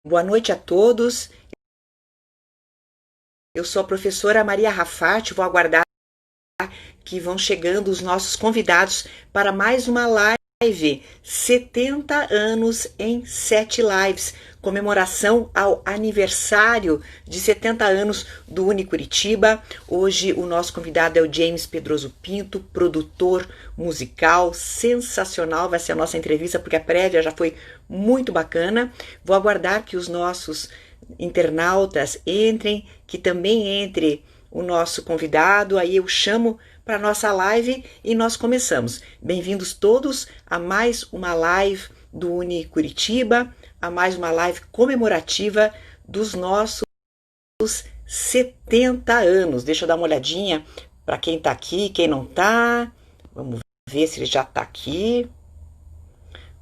Boa noite a todos. Eu sou a professora Maria Rafati. Vou aguardar que vão chegando os nossos convidados para mais uma live. 70 anos em 7 lives. Comemoração ao aniversário de 70 anos do Unicuritiba. Hoje o nosso convidado é o James Pedroso Pinto, produtor musical sensacional. Vai ser a nossa entrevista porque a prévia já foi muito bacana. Vou aguardar que os nossos internautas entrem, que também entre o nosso convidado, aí eu chamo para nossa live e nós começamos. Bem-vindos todos a mais uma live do Unicuritiba, a mais uma live comemorativa dos nossos 70 anos. Deixa eu dar uma olhadinha para quem está aqui, quem não está. Vamos ver se ele já está aqui.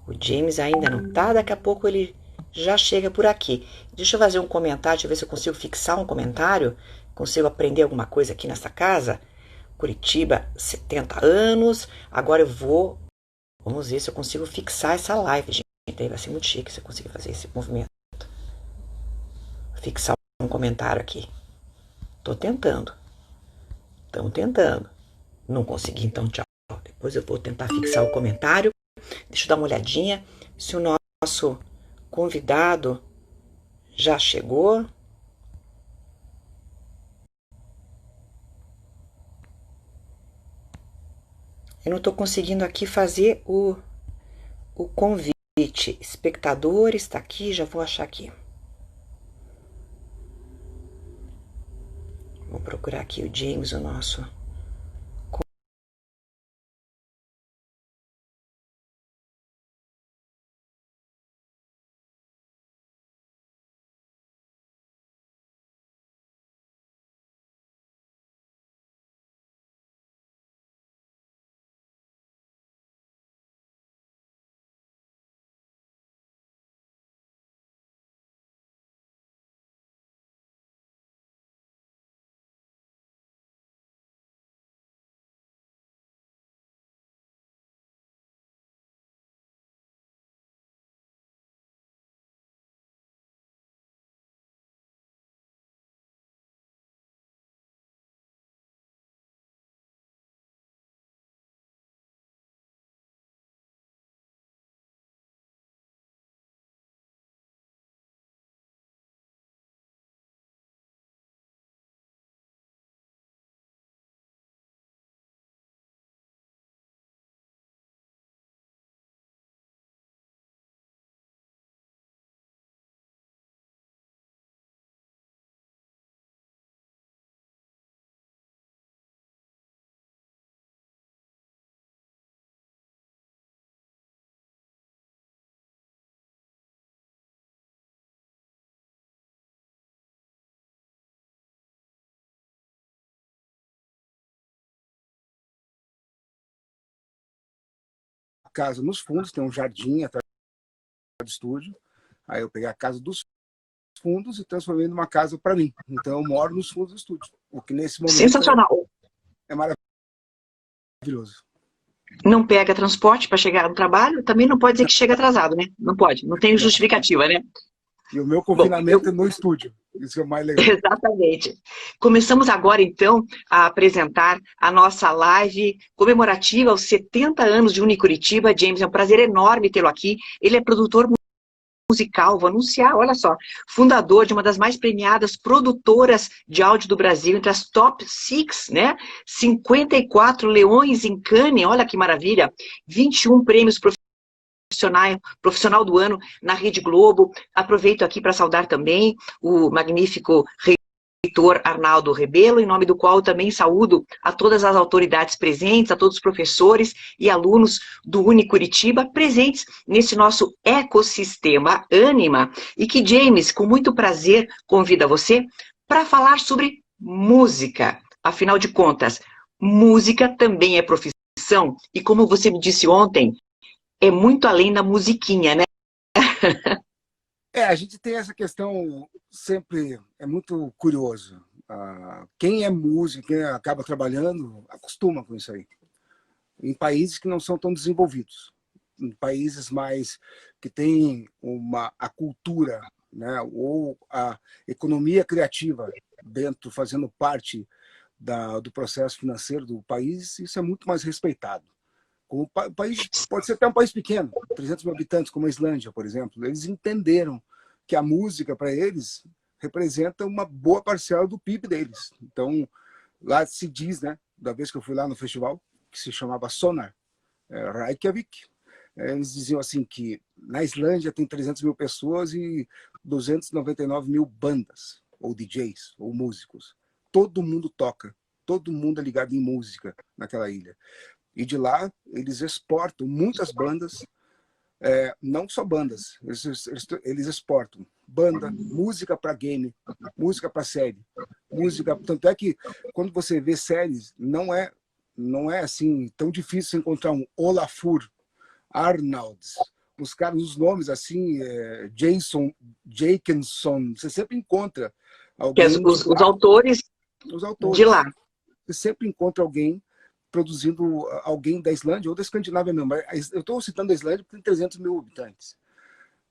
O James ainda não está, daqui a pouco ele já chega por aqui. Deixa eu fazer um comentário, deixa eu ver se eu consigo fixar um comentário. Consigo aprender alguma coisa aqui nessa casa. Curitiba, 70 anos. Agora eu vou... Vamos ver se eu consigo fixar essa live, gente. Aí vai ser muito chique se eu conseguir fazer esse movimento. Fixar um comentário aqui. Tô tentando. Estamos tentando. Não consegui, então tchau. Depois eu vou tentar fixar o comentário. Deixa eu dar uma olhadinha se o nosso convidado já chegou. Eu não estou conseguindo aqui fazer o convite. Espectadores, está aqui, já vou achar aqui. Vou procurar aqui o James, o nosso. Casa nos fundos, tem um jardim atrás do estúdio. Aí eu peguei a casa dos fundos e transformei numa casa para mim. Então eu moro nos fundos do estúdio, o que nesse momento Sensacional. é maravilhoso. Não pega transporte para chegar no trabalho, também não pode dizer que chega atrasado, né? Não pode, não tem justificativa, né? E o meu confinamento é no estúdio. Isso é o mais legal. Exatamente. Começamos agora, então, a apresentar a nossa live comemorativa aos 70 anos de Unicuritiba. James, é um prazer enorme tê-lo aqui. Ele é produtor musical, vou anunciar, olha só, fundador de uma das mais premiadas produtoras de áudio do Brasil, entre as top 6, né? 54 leões em Cannes, olha que maravilha, 21 prêmios profissional do ano na Rede Globo. Aproveito aqui para saudar também o magnífico reitor Arnaldo Rebelo, em nome do qual eu também saúdo a todas as autoridades presentes, a todos os professores e alunos do Unicuritiba presentes nesse nosso ecossistema Ânima, e que James, com muito prazer, convida você para falar sobre música. Afinal de contas, música também é profissão, e como você me disse ontem, é muito além da musiquinha, né? A gente tem essa questão sempre, é muito curioso. Quem é músico, quem acaba trabalhando, acostuma com isso aí. Em países que não são tão desenvolvidos, em países mais que têm a cultura né, ou a economia criativa dentro, fazendo parte do processo financeiro do país, isso é muito mais respeitado. O país pode ser até um país pequeno, 300 mil habitantes, como a Islândia, por exemplo. Eles entenderam que a música, para eles, representa uma boa parcela do PIB deles. Então, lá se diz, né, da vez que eu fui lá no festival, que se chamava Sonar, Reykjavik, eles diziam assim que na Islândia tem 300 mil pessoas e 299 mil bandas, ou DJs, ou músicos. Todo mundo toca, todo mundo é ligado em música naquela ilha. E de lá eles exportam muitas bandas, não só bandas, eles exportam banda, música para game, música para série, música. Tanto é que quando você vê séries, não é assim tão difícil encontrar um Olafur, Arnalds, os caras, os nomes assim, Jason, Jakinson, você sempre encontra alguém Os autores os de autores. lá. Você sempre encontra alguém produzindo, alguém da Islândia ou da Escandinávia mesmo. Eu estou citando a Islândia porque tem 300 mil habitantes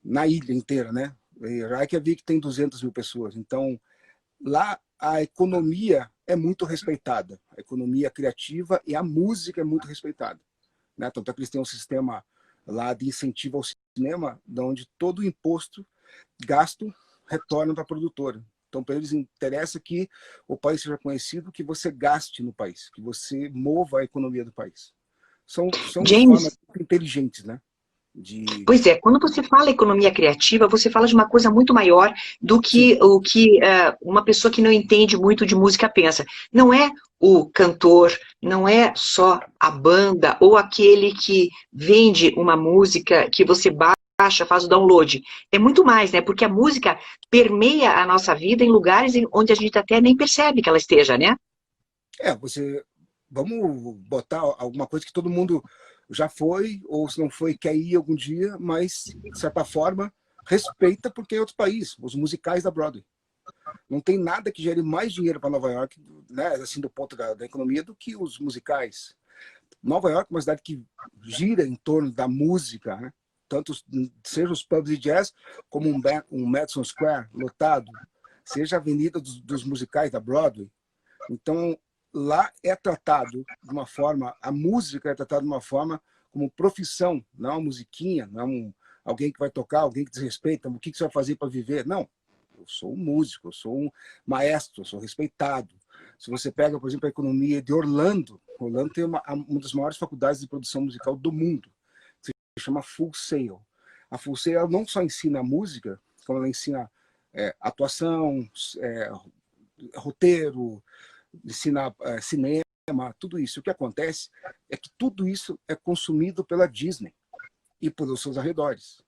na ilha inteira, né? E Reykjavik tem 200 mil pessoas. Então, lá a economia é muito respeitada. A economia criativa e a música é muito respeitada, né? Tanto é que eles têm um sistema lá de incentivo ao cinema, onde todo o imposto gasto retorna para a produtora. Então, para eles interessa que o país seja conhecido, que você gaste no país, que você mova a economia do país. São James, formas inteligentes, né? pois é, quando você fala economia criativa, você fala de uma coisa muito maior do que Sim. o que uma pessoa que não entende muito de música pensa. Não é o cantor, não é só a banda ou aquele que vende uma música que você baixa, faz o download. É muito mais, né? Porque a música permeia a nossa vida em lugares onde a gente até nem percebe que ela esteja, né? Vamos botar alguma coisa que todo mundo já foi, ou se não foi, quer ir algum dia, mas, de certa forma, respeita porque é outro país, os musicais da Broadway. Não tem nada que gere mais dinheiro para Nova York, né, assim, do ponto da economia, do que os musicais. Nova York é uma cidade que gira em torno da música, né? Tanto seja os pubs de jazz, como um Madison Square lotado, seja a avenida dos musicais da Broadway. Então, lá é tratado de uma forma, a música é tratada de uma forma como profissão, não uma musiquinha, não alguém que vai tocar, alguém que desrespeita, o que você vai fazer para viver? Não, eu sou um músico, eu sou um maestro, eu sou respeitado. Se você pega, por exemplo, a economia de Orlando tem uma das maiores faculdades de produção musical do mundo, se chama Full Sail. A Full Sail ela não só ensina música, como ela ensina atuação, roteiro, ensina cinema, tudo isso. O que acontece é que tudo isso é consumido pela Disney e pelos seus arredores.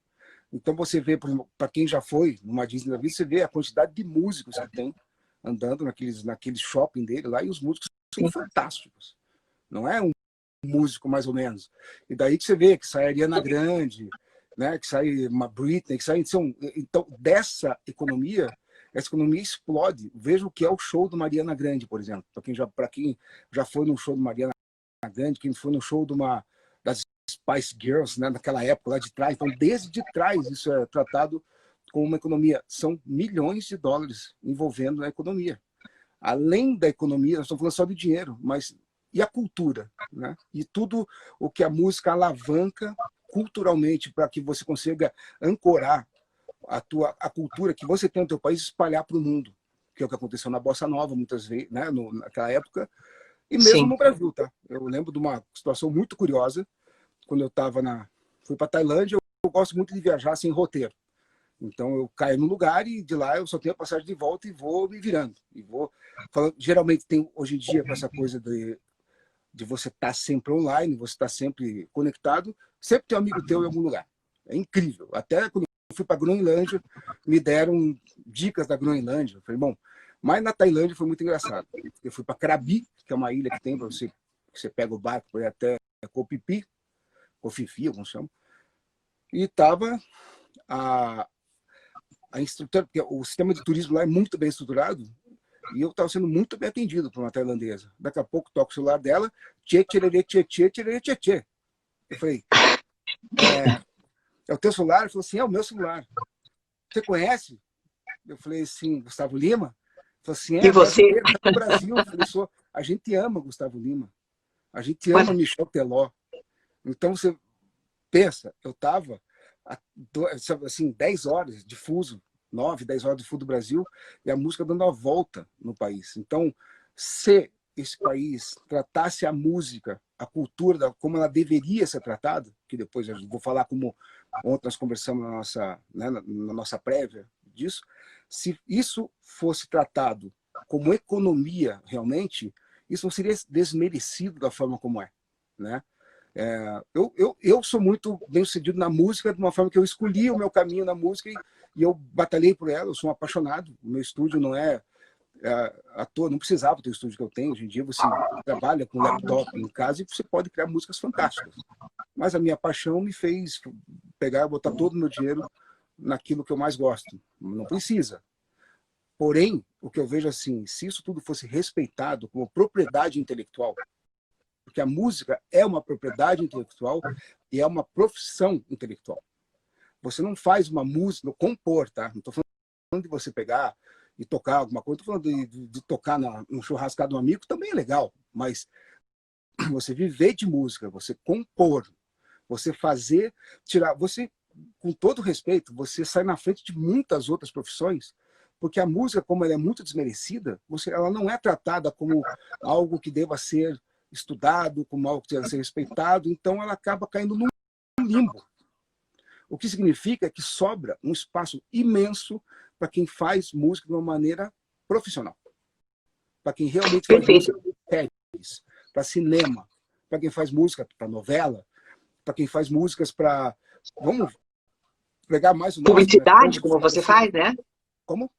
Então você vê, para quem já foi numa Disney da vida, você vê a quantidade de músicos que tem andando naquele shopping dele lá, e os músicos são fantásticos. Não é um músico mais ou menos. E daí que você vê que sai a Ariana Grande, né, que sai uma Britney, que sai... Então, dessa economia, essa economia explode. Veja o que é o show do Mariana Grande, por exemplo. Para quem já foi no show do Mariana Grande, quem foi no show das Spice Girls, né, naquela época lá de trás. Então, desde trás, isso é tratado como uma economia. São milhões de dólares envolvendo a economia. Além da economia, nós estamos falando só de dinheiro, mas e a cultura, né? E tudo o que a música alavanca culturalmente para que você consiga ancorar a cultura que você tem no teu país, espalhar para o mundo, que é o que aconteceu na Bossa Nova muitas vezes, né, naquela época, e mesmo Sim. no Brasil, tá? Eu lembro de uma situação muito curiosa, quando eu fui para Tailândia, eu gosto muito de viajar sem roteiro. Então eu caio no lugar e de lá eu só tenho a passagem de volta e vou me virando. Geralmente tem hoje em dia com essa coisa de você estar sempre online, você estar sempre conectado, sempre tem um amigo teu em algum lugar. É incrível. Até quando eu fui para a Groenlândia, me deram dicas da Groenlândia. Eu falei, bom, mas na Tailândia foi muito engraçado. Eu fui para Krabi, que é uma ilha que tem para você pega o barco para ir até Koh Phi Phi, Koh Phi Phi, como chama, e estava a instrutora, porque o sistema de turismo lá é muito bem estruturado, e eu estava sendo muito bem atendido por uma tailandesa. Daqui a pouco toco o celular dela, tchê, tchê, tchê, tchê, tchê, tchê, tchê. Eu falei, é o teu celular? Ele falou assim, é o meu celular. Você conhece? Eu falei assim, Gustavo Lima? Falei assim, E você? brasileiro, tá no Brasil. Eu falei, a gente ama Gustavo Lima. A gente ama Olha, Michel Teló. Então, você pensa, eu estava assim, 10 horas de fuso, 9, 10 horas de fuso do Brasil, e a música dando a volta no país. Então, se esse país tratasse a música, a cultura, como ela deveria ser tratada, que depois eu vou falar como ontem nós conversamos na nossa prévia disso, se isso fosse tratado como economia realmente, isso não seria desmerecido da forma como é, né? Eu sou muito bem sucedido na música, de uma forma que eu escolhi o meu caminho na música e eu batalhei por ela, eu sou um apaixonado. O meu estúdio não é à toa, não precisava ter o estúdio que eu tenho. Hoje em dia você trabalha com laptop em casa e você pode criar músicas fantásticas. Mas a minha paixão me fez pegar e botar todo o meu dinheiro naquilo que eu mais gosto. Não precisa. Porém, o que eu vejo assim, se isso tudo fosse respeitado como propriedade intelectual, porque a música é uma propriedade intelectual e é uma profissão intelectual. Você não faz uma música, compor, tá? Não estou falando de você pegar e tocar alguma coisa, estou falando de tocar no churrascado de um amigo, também é legal, mas você viver de música, você compor, você fazer, você, com todo respeito, você sai na frente de muitas outras profissões, porque a música, como ela é muito desmerecida, ela não é tratada como algo que deva ser estudado, como algo que deve ser respeitado, então ela acaba caindo num limbo. O que significa que sobra um espaço imenso para quem faz música de uma maneira profissional. Para quem realmente faz perfeito. música para séries, para cinema, para quem faz música para novela, para quem faz músicas para... Vamos pegar mais o nosso... Publicidade, como você faz, né? Como?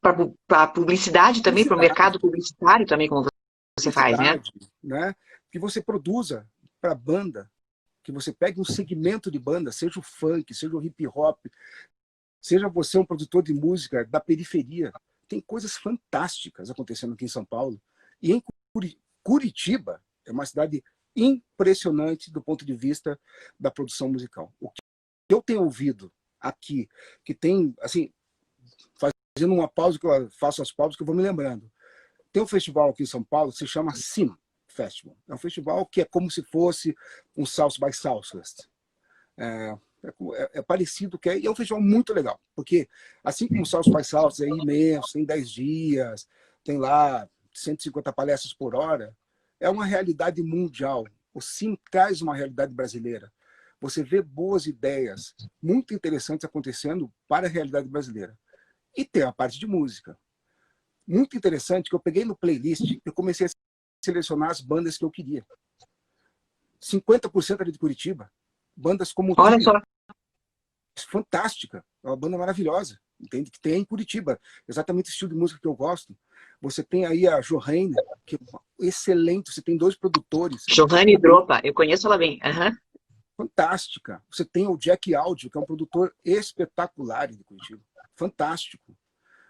Para publicidade também, para o mercado publicitário também, como você faz, né? Que você produza para banda, que você pegue um segmento de banda, seja o funk, seja o hip hop, seja você um produtor de música da periferia. Tem coisas fantásticas acontecendo aqui em São Paulo. E em Curitiba é uma cidade impressionante do ponto de vista da produção musical. O que eu tenho ouvido aqui, que tem, assim, fazendo uma pausa, que eu faço as pausas que eu vou me lembrando. Tem um festival aqui em São Paulo que se chama Sim Festival. É um festival que é como se fosse um South by Southwest. É parecido, e é um festival muito legal, porque assim como o South by Southwest é imenso, tem 10 dias, tem lá 150 palestras por hora, é uma realidade mundial. O Sim traz uma realidade brasileira. Você vê boas ideias muito interessantes acontecendo para a realidade brasileira. E tem a parte de música. Muito interessante que eu peguei no playlist e comecei a selecionar as bandas que eu queria. 50% ali de Curitiba. Bandas como Olha só. Fantástica. É uma banda maravilhosa. Entende? Que tem em Curitiba. Exatamente o estilo de música que eu gosto. Você tem aí a Johanne, que é excelente. Você tem 2 produtores. Johanne Dropa, eu conheço ela bem. Uhum. Fantástica. Você tem o Jack Audio, que é um produtor espetacular de Curitiba. Fantástico.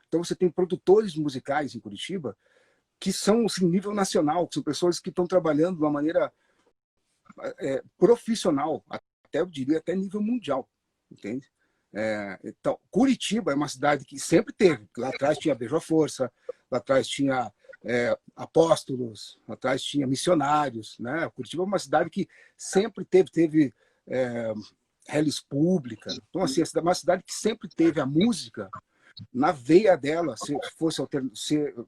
Então você tem produtores musicais em Curitiba que são assim, nível nacional, que são pessoas que estão trabalhando de uma maneira profissional, até eu diria até nível mundial, entende? Então, Curitiba é uma cidade que sempre teve. Lá atrás tinha Beijo à Força, lá atrás tinha Apóstolos, lá atrás tinha Missionários, né? Curitiba é uma cidade que sempre teve Relis Pública. Então, assim, é uma cidade que sempre teve a música na veia dela,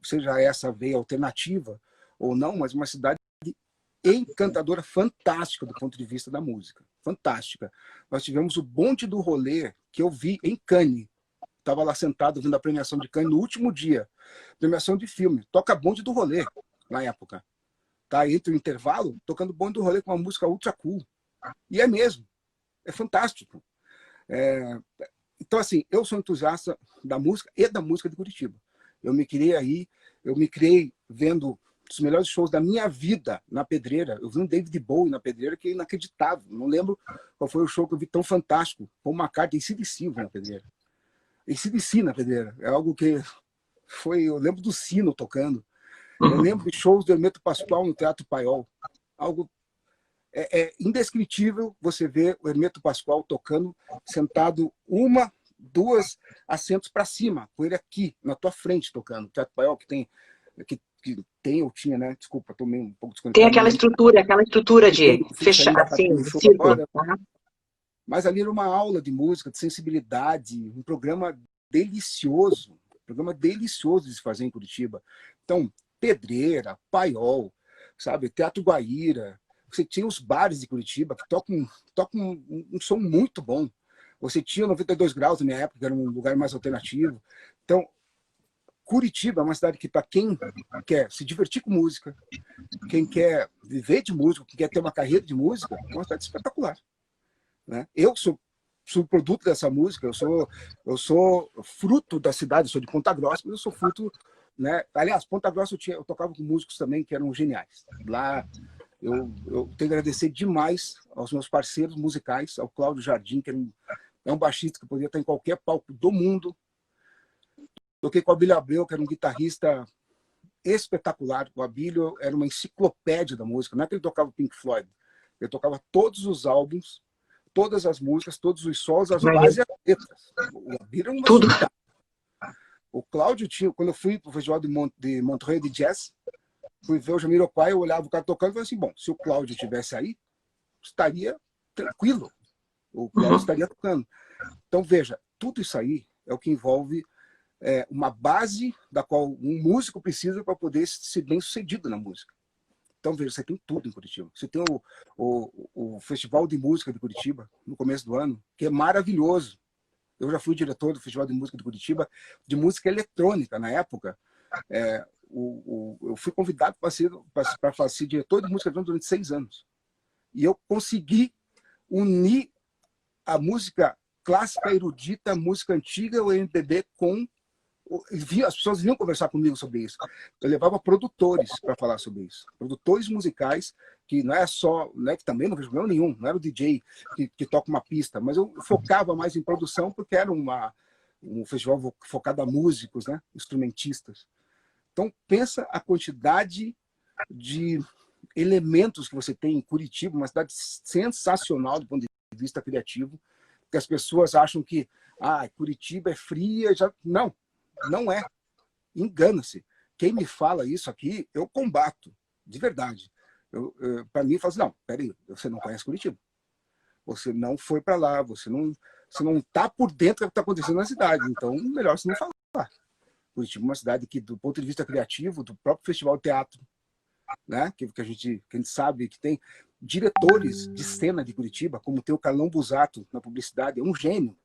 seja essa veia alternativa ou não, mas uma cidade encantadora, fantástica do ponto de vista da música. Fantástica. Nós tivemos o bonde do rolê que eu vi em Cannes. Estava lá sentado vendo a premiação de Cannes no último dia. Premiação de filme. Toca bonde do rolê na época. Tá? Entre o intervalo, tocando bonde do rolê com uma música ultra cool. E é mesmo. É fantástico. Então, assim, eu sou entusiasta da música e da música de Curitiba. Eu me criei vendo os melhores shows da minha vida na Pedreira. Eu vi um David Bowie na Pedreira que é inacreditável. Não lembro qual foi o show que eu vi tão fantástico. Foi uma carta em AC/DC na Pedreira. AC/DC na Pedreira. É algo que foi... Eu lembro do sino tocando. Eu lembro de shows do Hermeto Pascoal no Teatro Paiol. Algo... É indescritível você ver o Hermeto Pascoal tocando, sentado 1 2 assentos para cima, com ele aqui, na tua frente, tocando. O Teatro Paiol, que tem ou tinha, né? Desculpa, estou meio um pouco Tem desconectado. aquela estrutura de fechar, assim, um show círculo. agora. Mas ali era uma aula de música, de sensibilidade, um programa delicioso de se fazer em Curitiba. Então, Pedreira, Paiol, sabe, Teatro Guaíra, você tinha os bares de Curitiba que tocam um som muito bom. Você tinha 92 Graus na minha época, que era um lugar mais alternativo. Então, Curitiba é uma cidade que, para quem quer se divertir com música, quem quer viver de música, quem quer ter uma carreira de música, é uma cidade espetacular. Né? Eu sou produto dessa música, eu sou fruto da cidade, eu sou de Ponta Grossa, mas eu sou fruto, né? Aliás, Ponta Grossa eu tocava com músicos também que eram geniais. Lá eu tenho que agradecer demais aos meus parceiros musicais, ao Cláudio Jardim, que é um baixista que poderia estar em qualquer palco do mundo. Toquei com o Abílio Abreu, que era um guitarrista espetacular. O Abílio era uma enciclopédia da música. Não é que ele tocava Pink Floyd, ele tocava todos os álbuns, todas as músicas, todos os solos, as bases e as letras. O Abílio era uma Tudo. cidade. O Cláudio tinha, quando eu fui para o Festival de Montreux de Jazz, fui ver o Jamiroquai, eu olhava o cara tocando e falei assim, bom, se o Cláudio estivesse aí, estaria tranquilo. O Cláudio estaria tocando. Então, veja, tudo isso aí é o que envolve uma base da qual um músico precisa para poder ser bem sucedido na música. Então, veja, você tem tudo em Curitiba. Você tem o Festival de Música de Curitiba, no começo do ano, que é maravilhoso. Eu já fui diretor do Festival de Música de Curitiba, de música eletrônica, na época. Eu fui convidado para ser diretor de música eletrônica durante 6 anos. E eu consegui unir a música clássica, erudita, a música antiga, o MPB, com... As pessoas vinham conversar comigo sobre isso. Eu levava produtores para falar sobre isso. Produtores musicais, que não é só... Né, que também não vejo problema nenhum, não era o DJ que toca uma pista, mas eu focava mais em produção, porque era um festival focado a músicos, né, instrumentistas. Então, pensa a quantidade de elementos que você tem em Curitiba, uma cidade sensacional do ponto de vista criativo, que as pessoas acham que Curitiba é fria. Não é. Engana-se. Quem me fala isso aqui, eu combato, de verdade. Para mim, eu falo assim, não, peraí, você não conhece Curitiba. Você não foi para lá, você não está por dentro do que está acontecendo na cidade. Então, melhor você não falar. Curitiba é uma cidade que, do ponto de vista criativo, do próprio Festival de Teatro, né, que a gente sabe que tem diretores de cena de Curitiba, como tem o Carlão Busato na publicidade, é um gênio.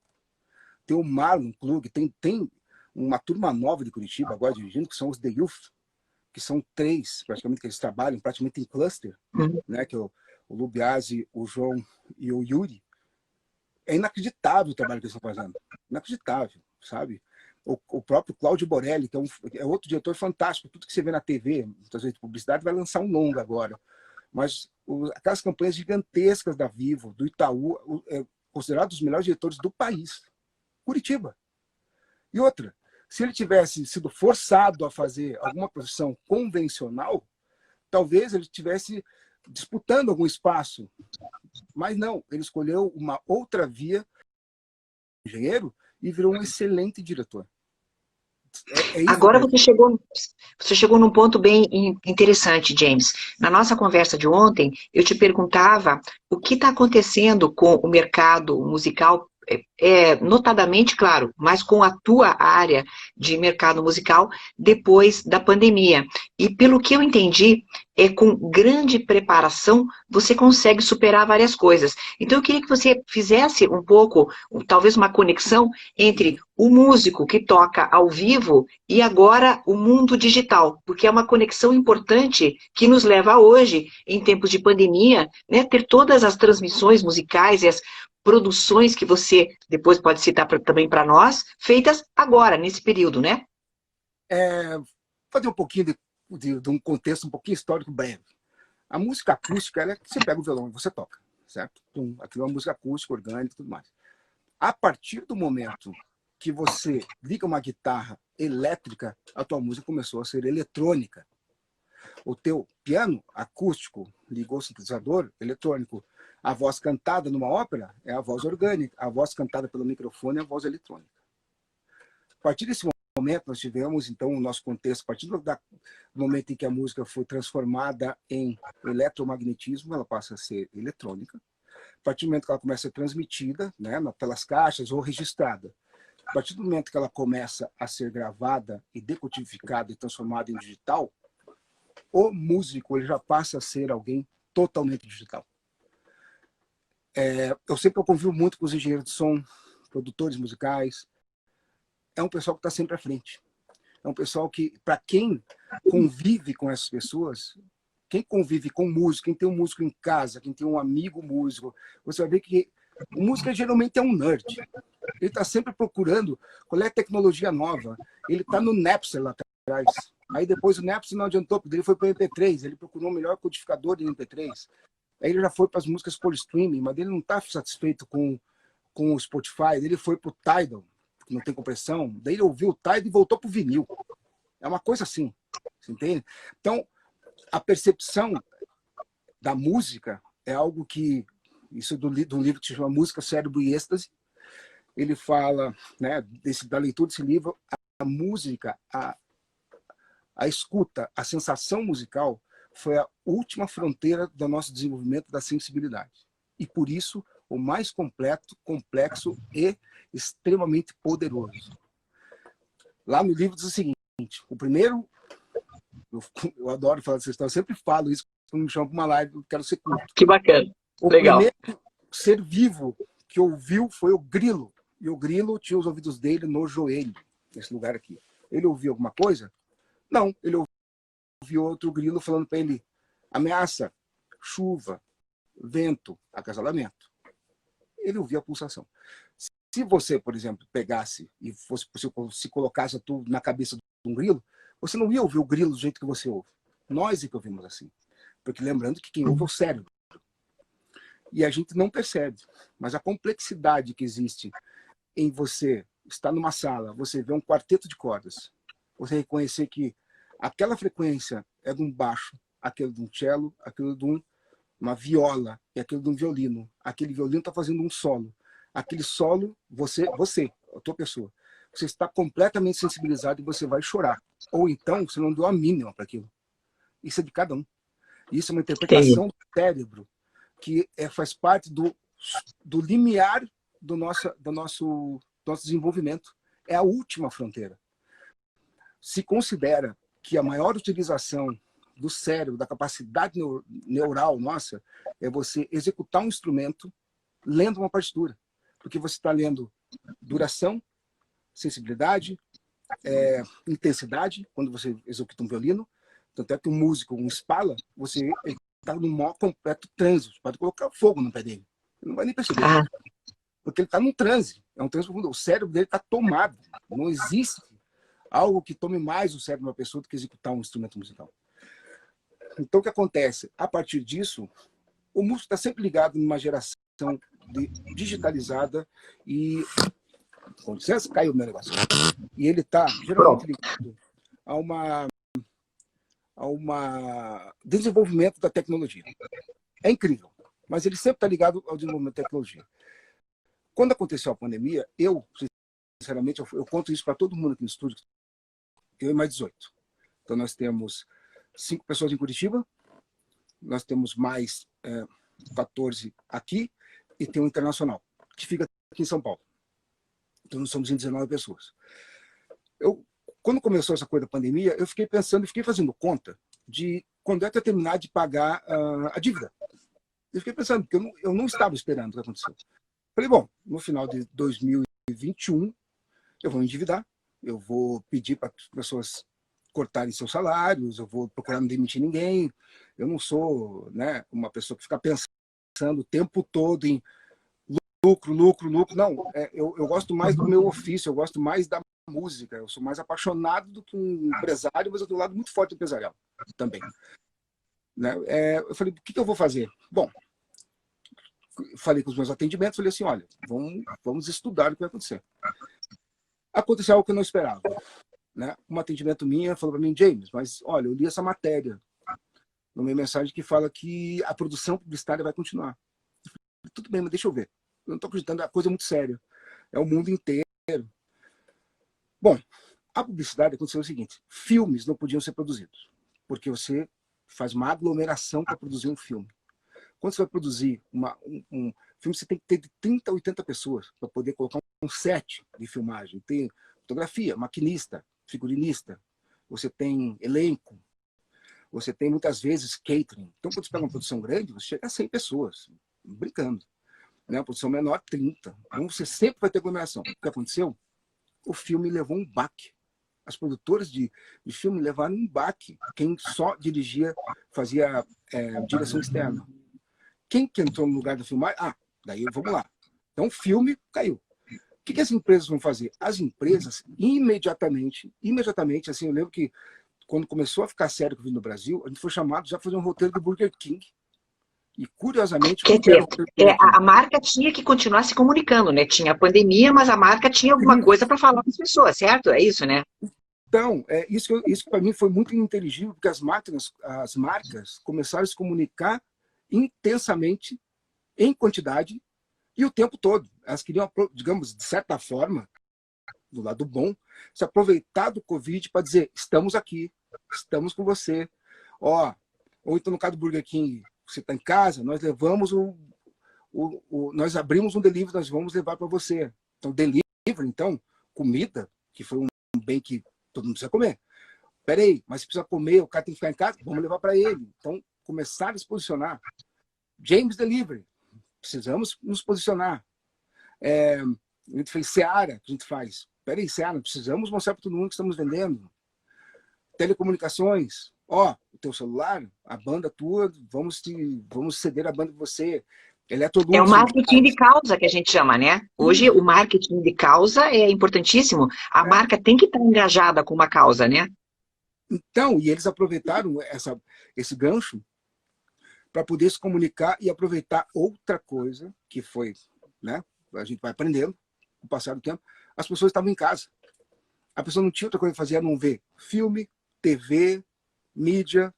Tem o Marlon Klug, tem uma turma nova de Curitiba agora dirigindo, que são os The Youth, que são 3, praticamente, que eles trabalham praticamente em cluster, né, que é o Lubiase, o João e o Yuri. É inacreditável o trabalho que eles estão fazendo. Inacreditável, sabe? O próprio Cláudio Borelli, que é outro diretor fantástico. Tudo que você vê na TV, muitas vezes de publicidade, vai lançar um longa agora. Mas aquelas campanhas gigantescas da Vivo, do Itaú, considerado os melhores diretores do país. Curitiba. E outra, se ele tivesse sido forçado a fazer alguma profissão convencional, talvez ele estivesse disputando algum espaço. Mas não, ele escolheu uma outra via, engenheiro, e virou um excelente diretor. Agora você chegou num ponto bem interessante, James. Na nossa conversa de ontem, eu te perguntava o que está acontecendo com o mercado musical, notadamente, claro, mas com a tua área de mercado musical depois da pandemia. E pelo que eu entendi, com grande preparação, você consegue superar várias coisas. Então eu queria que você fizesse um pouco, talvez uma conexão entre o músico que toca ao vivo e agora o mundo digital, porque é uma conexão importante que nos leva hoje, em tempos de pandemia, né, ter todas as transmissões musicais e as produções que você depois pode citar também para nós, feitas agora, nesse período, né? Fazer um pouquinho de um contexto um pouquinho histórico breve. A música acústica, você pega o violão e você toca, certo? Então, aquilo é uma música acústica, orgânica e tudo mais. A partir do momento que você liga uma guitarra elétrica, a tua música começou a ser eletrônica. O teu piano acústico ligou o sintetizador eletrônico. A voz cantada numa ópera é a voz orgânica, a voz cantada pelo microfone é a voz eletrônica. A partir desse momento, nós tivemos, então, o nosso contexto, a partir do momento em que a música foi transformada em eletromagnetismo, ela passa a ser eletrônica. A partir do momento que ela começa a ser transmitida, né, pelas caixas ou registrada, a partir do momento que ela começa a ser gravada e decodificada e transformada em digital, o músico ele já passa a ser alguém totalmente digital. Eu sempre convivo muito com os engenheiros de som, produtores musicais. É um pessoal que está sempre à frente. É um pessoal que, para quem convive com essas pessoas, quem convive com músico, quem tem um músico em casa, quem tem um amigo músico, você vai ver que o músico geralmente é um nerd. Ele está sempre procurando qual é a tecnologia nova. Ele está no Napster lá atrás. Aí depois o Napster não adiantou, porque ele foi para o MP3, ele procurou o melhor codificador de MP3. Aí ele já foi para as músicas por streaming, mas ele não está satisfeito com o Spotify, ele foi para o Tidal, que não tem compressão, daí ele ouviu o Tidal e voltou para o vinil. É uma coisa assim, você entende? Então, a percepção da música é algo que, isso do livro que se chama Música, Cérebro e Êxtase, ele fala, né, da leitura desse livro, a música, a escuta, a sensação musical foi a última fronteira do nosso desenvolvimento da sensibilidade. E por isso, o mais completo, complexo e extremamente poderoso. Lá no livro diz o seguinte, o primeiro, eu adoro falar dessa história, eu sempre falo isso quando me chamam para uma live, eu quero ser curto. Que bacana, legal. O primeiro ser vivo que ouviu foi o grilo. E o grilo tinha os ouvidos dele no joelho, nesse lugar aqui. Ele ouviu alguma coisa? Não, ele ouviu outro grilo falando para ele ameaça, chuva, vento, acasalamento. Ele ouvia a pulsação. Se você, por exemplo, pegasse e se colocasse tudo na cabeça de um grilo, você não ia ouvir o grilo do jeito que você ouve. Nós é que ouvimos assim. Porque lembrando que quem ouve é o cérebro. E a gente não percebe. Mas a complexidade que existe em você estar numa sala, você ver um quarteto de cordas, você reconhecer que aquela frequência é de um baixo, aquele de um cello, aquele de uma viola e aquele de um violino. Aquele violino está fazendo um solo. Aquele solo, você, a tua pessoa, você está completamente sensibilizado e você vai chorar. Ou então, você não deu a mínima para aquilo. Isso é de cada um. Isso é uma interpretação do cérebro que faz parte do limiar do nosso desenvolvimento. É a última fronteira. Se considera que a maior utilização do cérebro, da capacidade neural nossa, é você executar um instrumento lendo uma partitura. Porque você está lendo duração, sensibilidade, intensidade, quando você executa um violino. Tanto é que um músico, um Spala, você está no maior completo transe. Você pode colocar fogo no pé dele. Ele não vai nem perceber. Porque ele está num transe. É um transe profundo. O cérebro dele está tomado. Não existe algo que tome mais o cérebro de uma pessoa do que executar um instrumento musical. Então, o que acontece? A partir disso, o músico está sempre ligado numa geração digitalizada e... Com licença, caiu o meu negócio. E ele está geralmente ligado a uma desenvolvimento da tecnologia. É incrível, mas ele sempre está ligado ao desenvolvimento da tecnologia. Quando aconteceu a pandemia, sinceramente, eu conto isso para todo mundo aqui no estúdio, eu e mais 18. Então, nós temos 5 pessoas em Curitiba, nós temos mais 14 aqui, e tem um internacional, que fica aqui em São Paulo. Então, nós somos em 19 pessoas. Quando começou essa coisa da pandemia, eu fiquei pensando, fiquei fazendo conta de quando é que eu ia terminar de pagar a dívida. Eu fiquei pensando, porque eu não estava esperando o que aconteceu. Falei, bom, no final de 2021, eu vou me endividar, eu vou pedir para as pessoas cortarem seus salários, eu vou procurar não demitir ninguém. Eu não sou, né, uma pessoa que fica pensando o tempo todo em lucro. Não, eu gosto mais do meu ofício, eu gosto mais da música, eu sou mais apaixonado do que um empresário, mas eu tenho um lado muito forte empresarial também. Né? Eu falei, o que eu vou fazer? Bom, falei com os meus atendimentos, falei assim, olha, vamos estudar o que vai acontecer. Aconteceu algo que eu não esperava. Né? Um atendimento minha falou para mim, James, mas olha, eu li essa matéria, numa mensagem que fala que a produção publicitária vai continuar. tudo bem, mas deixa eu ver. Eu não estou acreditando, a coisa é muito séria. É o mundo inteiro. Bom, a publicidade aconteceu o seguinte, filmes não podiam ser produzidos, porque você faz uma aglomeração para produzir um filme. Quando você vai produzir um filme, você tem que ter de 30 a 80 pessoas para poder colocar um set de filmagem. Tem fotografia, maquinista, figurinista, você tem elenco, você tem muitas vezes catering. Então, quando você pega uma produção grande, você chega a 100 pessoas, brincando. Né? A produção menor, 30. Então, você sempre vai ter aglomeração. O que aconteceu? O filme levou um baque. As produtoras de filme levaram um baque. Quem só dirigia, fazia direção externa. Quem que entrou no lugar da filmagem? Daí vamos lá. Então o filme caiu. O que as empresas vão fazer? As empresas, imediatamente, assim, eu lembro que quando começou a ficar sério o Covid no Brasil, a gente foi chamado já a fazer um roteiro do Burger King. E, curiosamente, quer dizer, a marca tinha que continuar se comunicando, né? Tinha a pandemia, mas a marca tinha alguma coisa para falar com as pessoas, certo? É isso, né? Então, isso para mim foi muito inteligível, porque as marcas começaram a se comunicar intensamente, em quantidade, e o tempo todo. Elas queriam, digamos, de certa forma, do lado bom, se aproveitar do Covid para dizer, estamos aqui, estamos com você. Ou então no caso do Burger King, você está em casa, nós levamos nós abrimos um delivery, nós vamos levar para você. Então, delivery, então, comida, que foi um bem que todo mundo precisa comer. Peraí, mas se precisa comer, o cara tem que ficar em casa, vamos levar para ele. Então, começaram a se posicionar. James Delivery, precisamos nos posicionar. A gente fez Seara, que a gente faz. Peraí, Seara, precisamos mostrar para todo mundo que estamos vendendo. Telecomunicações, o teu celular, a banda tua, vamos ceder a banda de você. É o marketing de causa que a gente chama, né? Hoje o marketing de causa é importantíssimo. A marca tem que estar engajada com uma causa, né? Então, e eles aproveitaram esse gancho para poder se comunicar e aproveitar outra coisa que foi, né? A gente vai aprendendo com o passar do tempo. As pessoas estavam em casa. A pessoa não tinha outra coisa a fazer a não ver filme, TV, mídia.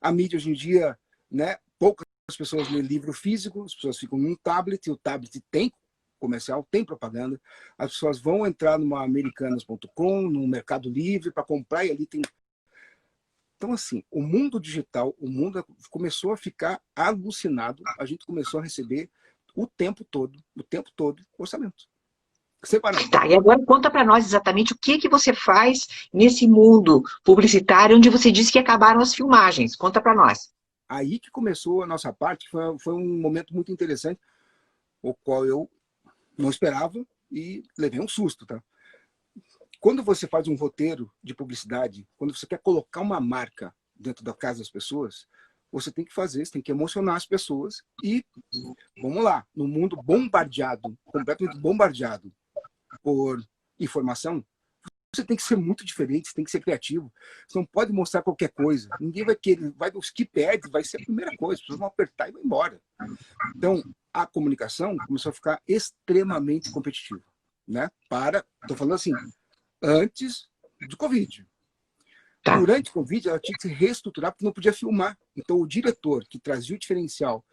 A mídia hoje em dia, né? Poucas pessoas lêem livro físico, as pessoas ficam num tablet, e o tablet tem comercial, tem propaganda. As pessoas vão entrar numa americanas.com, no Mercado Livre, para comprar, e ali tem... Então, assim, o mundo digital, o mundo começou a ficar alucinado, a gente começou a receber o tempo todo orçamento. Separado. Tá, e agora conta para nós exatamente o que você faz nesse mundo publicitário onde você disse que acabaram as filmagens. Conta para nós. Aí que começou a nossa parte, foi um momento muito interessante, o qual eu não esperava e levei um susto, tá? Quando você faz um roteiro de publicidade, quando você quer colocar uma marca dentro da casa das pessoas, você tem que fazer, você tem que emocionar as pessoas e, vamos lá, no mundo bombardeado, completamente bombardeado por informação, você tem que ser muito diferente, você tem que ser criativo. Você não pode mostrar qualquer coisa. Ninguém vai querer, os que perde vai ser a primeira coisa, as pessoas vão apertar e vão embora. Então, a comunicação começou a ficar extremamente competitiva, né? Estou falando assim, antes do Covid. Tá. Durante o Covid, ela tinha que se reestruturar porque não podia filmar. Então, o diretor que trazia o diferencial,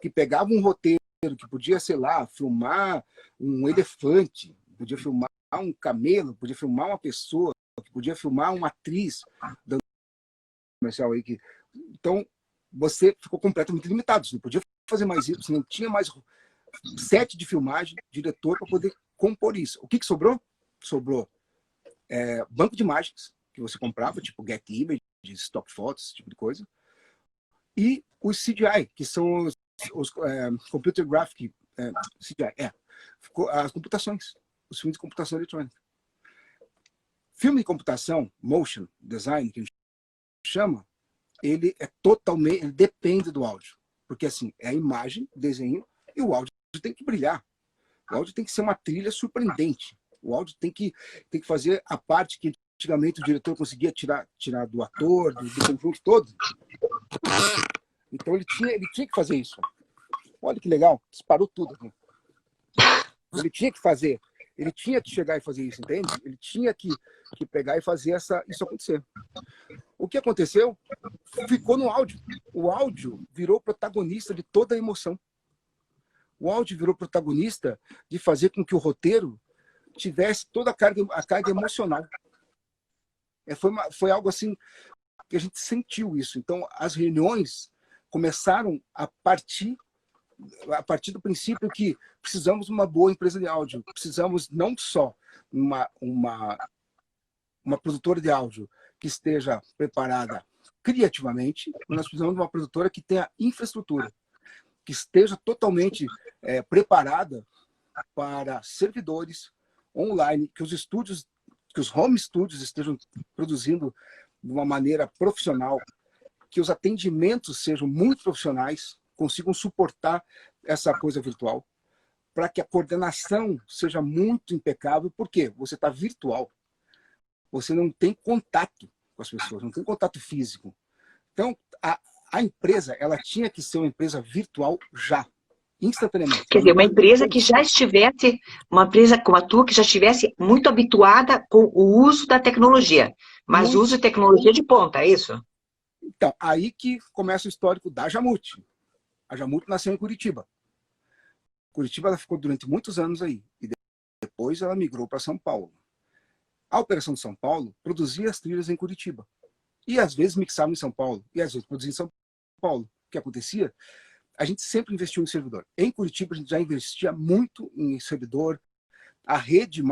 que pegava um roteiro, que podia, sei lá, filmar um elefante, podia filmar um camelo, podia filmar uma pessoa, podia filmar uma atriz dando comercial aí. Então, você ficou completamente limitado. Você não podia fazer mais isso, você não tinha mais set de filmagem, diretor para poder compor isso. O que sobrou? Sobrou banco de imagens que você comprava, tipo Get Images, Stock Photos, esse tipo de coisa. E os CGI, que são os Computer Graphic, CGI, as computações, os filmes de computação eletrônica. Filme de computação, motion design, que a gente chama, ele depende do áudio. Porque assim, é a imagem, desenho, e o áudio tem que brilhar. O áudio tem que ser uma trilha surpreendente. O áudio tem que fazer a parte que antigamente o diretor conseguia tirar do ator, do conjunto todo. Então ele tinha que fazer isso. Olha que legal, disparou tudo aqui. Ele tinha que fazer, ele tinha que chegar e fazer isso, entende? Ele tinha que pegar e fazer isso acontecer. O que aconteceu? Ficou no áudio. O áudio virou protagonista de toda a emoção. O áudio virou protagonista de fazer com que o roteiro tivesse toda a carga emocional. Foi algo assim que a gente sentiu isso. Então, as reuniões começaram a partir do princípio que precisamos de uma boa empresa de áudio. Precisamos não só uma produtora de áudio que esteja preparada criativamente, mas nós precisamos de uma produtora que tenha infraestrutura, que esteja totalmente preparada para servidores online, que os home studios estejam produzindo de uma maneira profissional, que os atendimentos sejam muito profissionais, consigam suportar essa coisa virtual, para que a coordenação seja muito impecável, porque você está virtual, você não tem contato com as pessoas, não tem contato físico. Então, a empresa, ela tinha que ser uma empresa virtual já, instantaneamente. Quer dizer, uma empresa que já estivesse, uma empresa como a tua, que já estivesse muito habituada com o uso da tecnologia, mas o uso de tecnologia de ponta, é isso? Então, aí que começa o histórico da Jamute. A Jamute nasceu em Curitiba. Curitiba ela ficou durante muitos anos aí, e depois ela migrou para São Paulo. A Operação de São Paulo produzia as trilhas em Curitiba. E às vezes mixava em São Paulo, e às vezes produzia em São Paulo. O que acontecia? A gente sempre investiu em servidor. Em Curitiba a gente já investia muito em servidor. A rede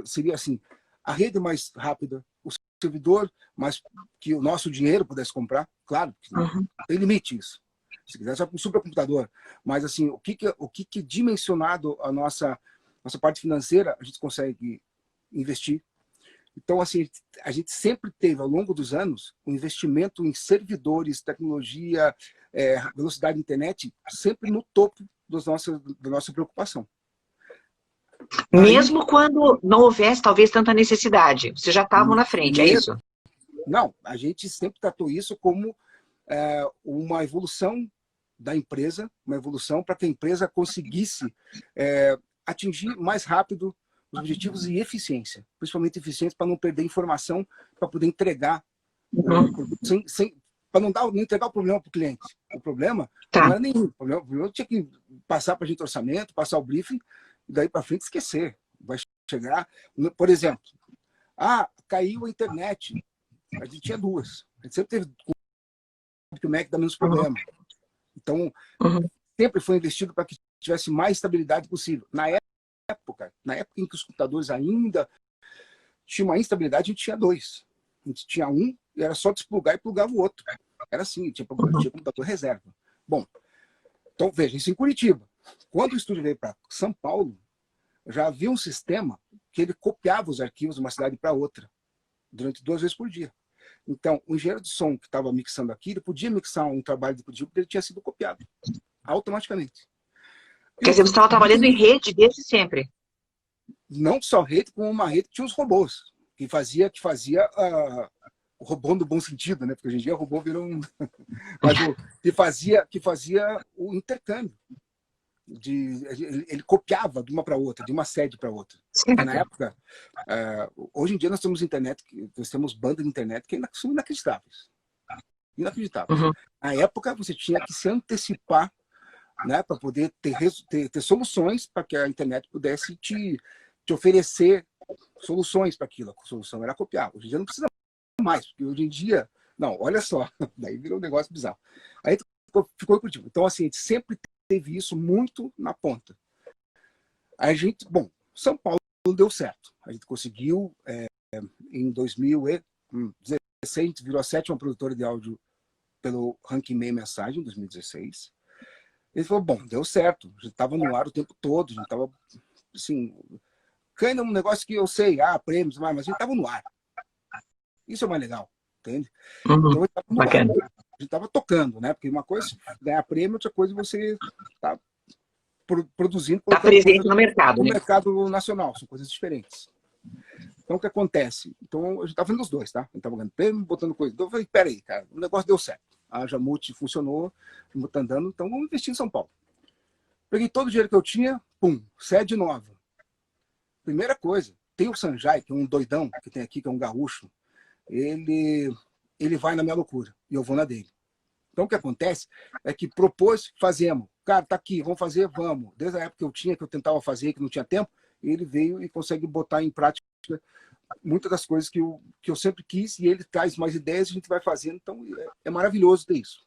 seria assim, a rede mais rápida, o servidor mais que o nosso dinheiro pudesse comprar. Claro, que não tem limite isso. Se quiser, só com um supercomputador. Mas assim, o que dimensionado a nossa parte financeira, a gente consegue investir. Então, assim, a gente sempre teve, ao longo dos anos, um investimento em servidores, tecnologia, velocidade de internet, sempre no topo da nossa preocupação. Mesmo quando não houvesse, talvez, tanta necessidade. Vocês já estavam na frente, é isso? Não, a gente sempre tratou isso como uma evolução da empresa, uma evolução para que a empresa conseguisse atingir mais rápido os objetivos e eficiência, principalmente eficiência para não perder informação, para poder entregar o produto para não entregar o problema para o cliente. O problema não era nenhum. O problema tinha que passar para a gente orçamento, passar o briefing, e daí para frente esquecer. Vai chegar, por exemplo, caiu a internet. A gente tinha duas. A gente sempre teve que o Mac dá menos problema. Então, sempre foi investido para que tivesse mais estabilidade possível. Na época em que os computadores ainda tinham uma instabilidade, a gente tinha dois. A gente tinha um e era só desplugar e plugava o outro. Era assim, tinha computador reserva. Bom, então veja, isso em Curitiba. Quando o estúdio veio para São Paulo, já havia um sistema que ele copiava os arquivos de uma cidade para outra, durante 2 vezes por dia. Então, o engenheiro de som que estava mixando aqui, ele podia mixar um trabalho de Curitiba porque ele tinha sido copiado, automaticamente. Quer dizer, você estava trabalhando em rede desde sempre? Não só rede, como uma rede que tinha os robôs, que fazia o robô no bom sentido, né? Porque hoje em dia o robô virou um... Mas que fazia o intercâmbio. Ele copiava de uma para outra, de uma sede para outra. Na época, hoje em dia nós temos internet, nós temos banda de internet que são inacreditáveis. Inacreditáveis. Na época, você tinha que se antecipar, né, para poder ter soluções para que a internet pudesse te oferecer soluções para aquilo. A solução era copiar. Hoje em dia não precisa mais, porque hoje em dia... Não, olha só, daí virou um negócio bizarro. Aí ficou Curitiba. Então, assim, a gente sempre teve isso muito na ponta. A gente, São Paulo deu certo. A gente conseguiu, em 2016, a gente virou a 7ª produtora de áudio pelo Ranking Meia Mensagem, em 2016. Ele falou, deu certo. A gente estava no ar o tempo todo, a gente estava, assim... Ainda um negócio que eu sei, prêmios, mas a gente estava no ar. Isso é mais legal, entende? Então, a gente estava tocando, né? Porque uma coisa é ganhar prêmio, outra coisa é você tá produzindo... Está presente no mercado, no né? mercado nacional, são coisas diferentes. Então, o que acontece? Então, a gente estava fazendo os dois, tá? A gente estava ganhando prêmio, botando coisa. Então, eu falei, peraí, cara, o negócio deu certo. A Jamute funcionou, está andando, então vamos investir em São Paulo. Peguei todo o dinheiro que eu tinha, sede nova. Primeira coisa, tem o Sanjay, que é um doidão que tem aqui, que é um gaúcho, ele vai na minha loucura, e eu vou na dele. Então, o que acontece é que propôs, fazemos. Cara, tá aqui, vamos fazer, vamos. Desde a época que eu tentava fazer, que não tinha tempo, ele veio e consegue botar em prática muitas das coisas que eu sempre quis, e ele traz mais ideias e a gente vai fazendo. Então, é maravilhoso ter isso.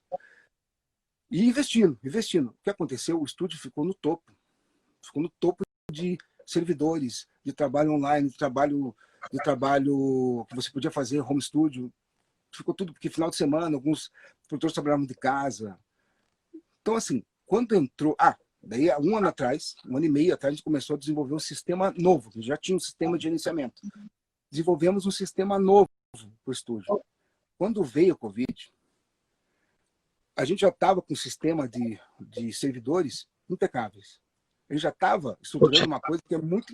E investindo. O que aconteceu? O estúdio ficou no topo. Ficou no topo de servidores, de trabalho online, de trabalho que você podia fazer, home studio. Ficou tudo, porque final de semana, alguns produtores trabalhavam de casa. Então, assim, quando entrou... daí, há um ano atrás, um ano e meio atrás, a gente começou a desenvolver um sistema novo. Já tinha um sistema de gerenciamento. Desenvolvemos um sistema novo para o estúdio. Quando veio a Covid, a gente já estava com um sistema de servidores impecáveis. A gente já estava estruturando uma coisa que é muito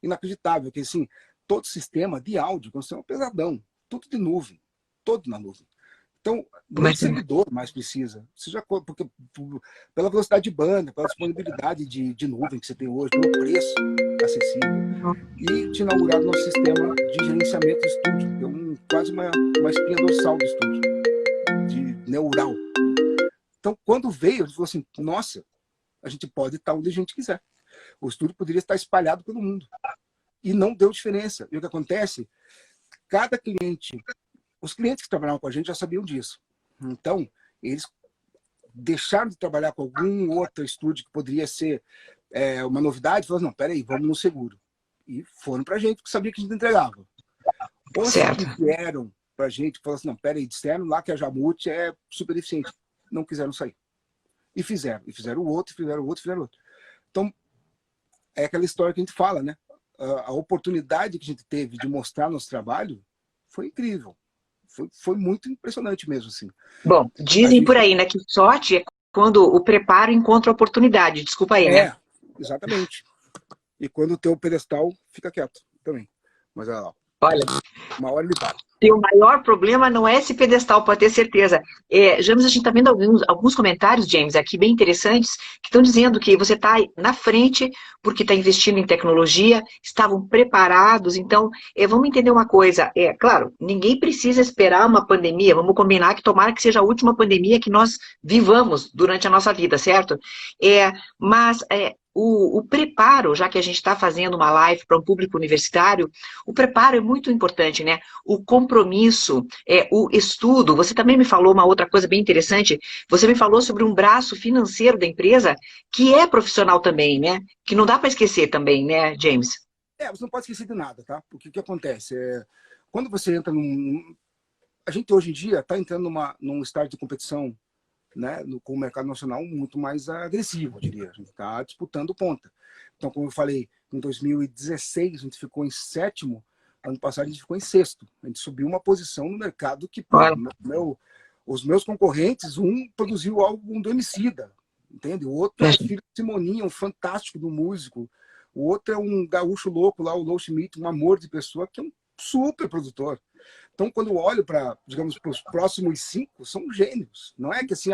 inacreditável, que assim, todo sistema de áudio é um sistema pesadão, tudo de nuvem, todo na nuvem. Então, nem servidor mais precisa. Porque, pela velocidade de banda, pela disponibilidade de nuvem que você tem hoje, pelo preço acessível. E tinha inaugurado nosso sistema de gerenciamento do estúdio, que é quase uma espinha dorsal do estúdio, de neural. Então, quando veio, a gente falou assim, nossa, a gente pode estar onde a gente quiser. O estúdio poderia estar espalhado pelo mundo. E não deu diferença. E o que acontece? Cada cliente, os clientes que trabalhavam com a gente já sabiam disso. Então, eles deixaram de trabalhar com algum outro estúdio que poderia ser uma novidade, falaram, não, peraí, vamos no seguro. E foram para a gente, porque sabia que a gente entregava. Os que vieram para a gente, falaram assim, não, peraí, disseram lá que a Jamute é super eficiente. Não quiseram sair. E fizeram o outro, fizeram o outro, fizeram o outro. Então, é aquela história que a gente fala, né? A oportunidade que a gente teve de mostrar nosso trabalho foi incrível. Foi muito impressionante mesmo, assim. Bom, dizem por aí, né, que sorte é quando o preparo encontra a oportunidade. Desculpa aí, né? Exatamente. E quando o teu pedestal fica quieto também. Mas olha, uma hora ele para. E o maior problema não é esse pedestal, pode ter certeza. James, a gente está vendo alguns comentários, James, aqui bem interessantes, que estão dizendo que você está na frente porque está investindo em tecnologia, estavam preparados. Então, vamos entender uma coisa. Claro, ninguém precisa esperar uma pandemia, vamos combinar que tomara que seja a última pandemia que nós vivamos durante a nossa vida, certo? Mas o preparo, já que a gente está fazendo uma live para um público universitário, o preparo é muito importante, né? O compromisso, o estudo. Você também me falou uma outra coisa bem interessante, você me falou sobre um braço financeiro da empresa, que é profissional também, né? Que não dá para esquecer também, né, James? Você não pode esquecer de nada, tá? Porque o que acontece? Quando você entra a gente hoje em dia está entrando num estágio de competição, né, com o mercado nacional muito mais agressivo, eu diria. A gente está disputando ponta. Então, como eu falei, em 2016 a gente ficou em sétimo, ano passado a gente ficou em sexto. A gente subiu uma posição no mercado que os meus concorrentes, um produziu álbum do Emicida, entende? O outro é filho de Simoninha, um fantástico do músico. O outro é um gaúcho louco lá, o Low Schmidt, um amor de pessoa, que é um super produtor. Então, quando eu olho para, digamos, para os próximos 5, são gênios. Não é que assim,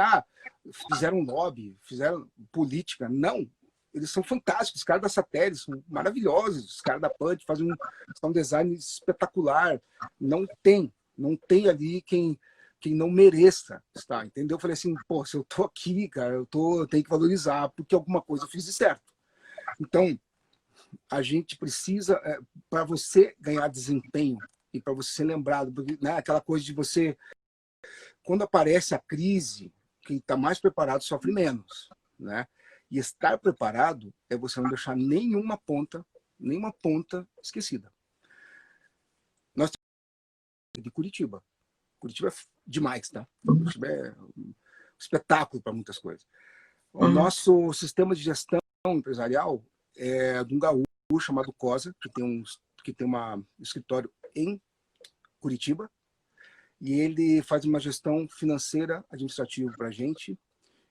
fizeram lobby, fizeram política. Não. Eles são fantásticos. Os caras da Satélite são maravilhosos. Os caras da Punch fazem um design espetacular. Não tem ali quem não mereça estar, entendeu? Eu falei assim, pô, se eu tô aqui, cara, eu tenho que valorizar, porque alguma coisa eu fiz de certo. Então, a gente precisa, para você ganhar desempenho, e para você ser lembrado, porque, né, aquela coisa de você, quando aparece a crise, quem está mais preparado sofre menos, né? E estar preparado é você não deixar nenhuma ponta esquecida. Nós temos de Curitiba. Curitiba é demais, tá? Curitiba é um espetáculo para muitas coisas. O nosso sistema de gestão empresarial é de um gaúcho chamado Cosa, que tem um escritório em Curitiba, e ele faz uma gestão financeira administrativa para a gente,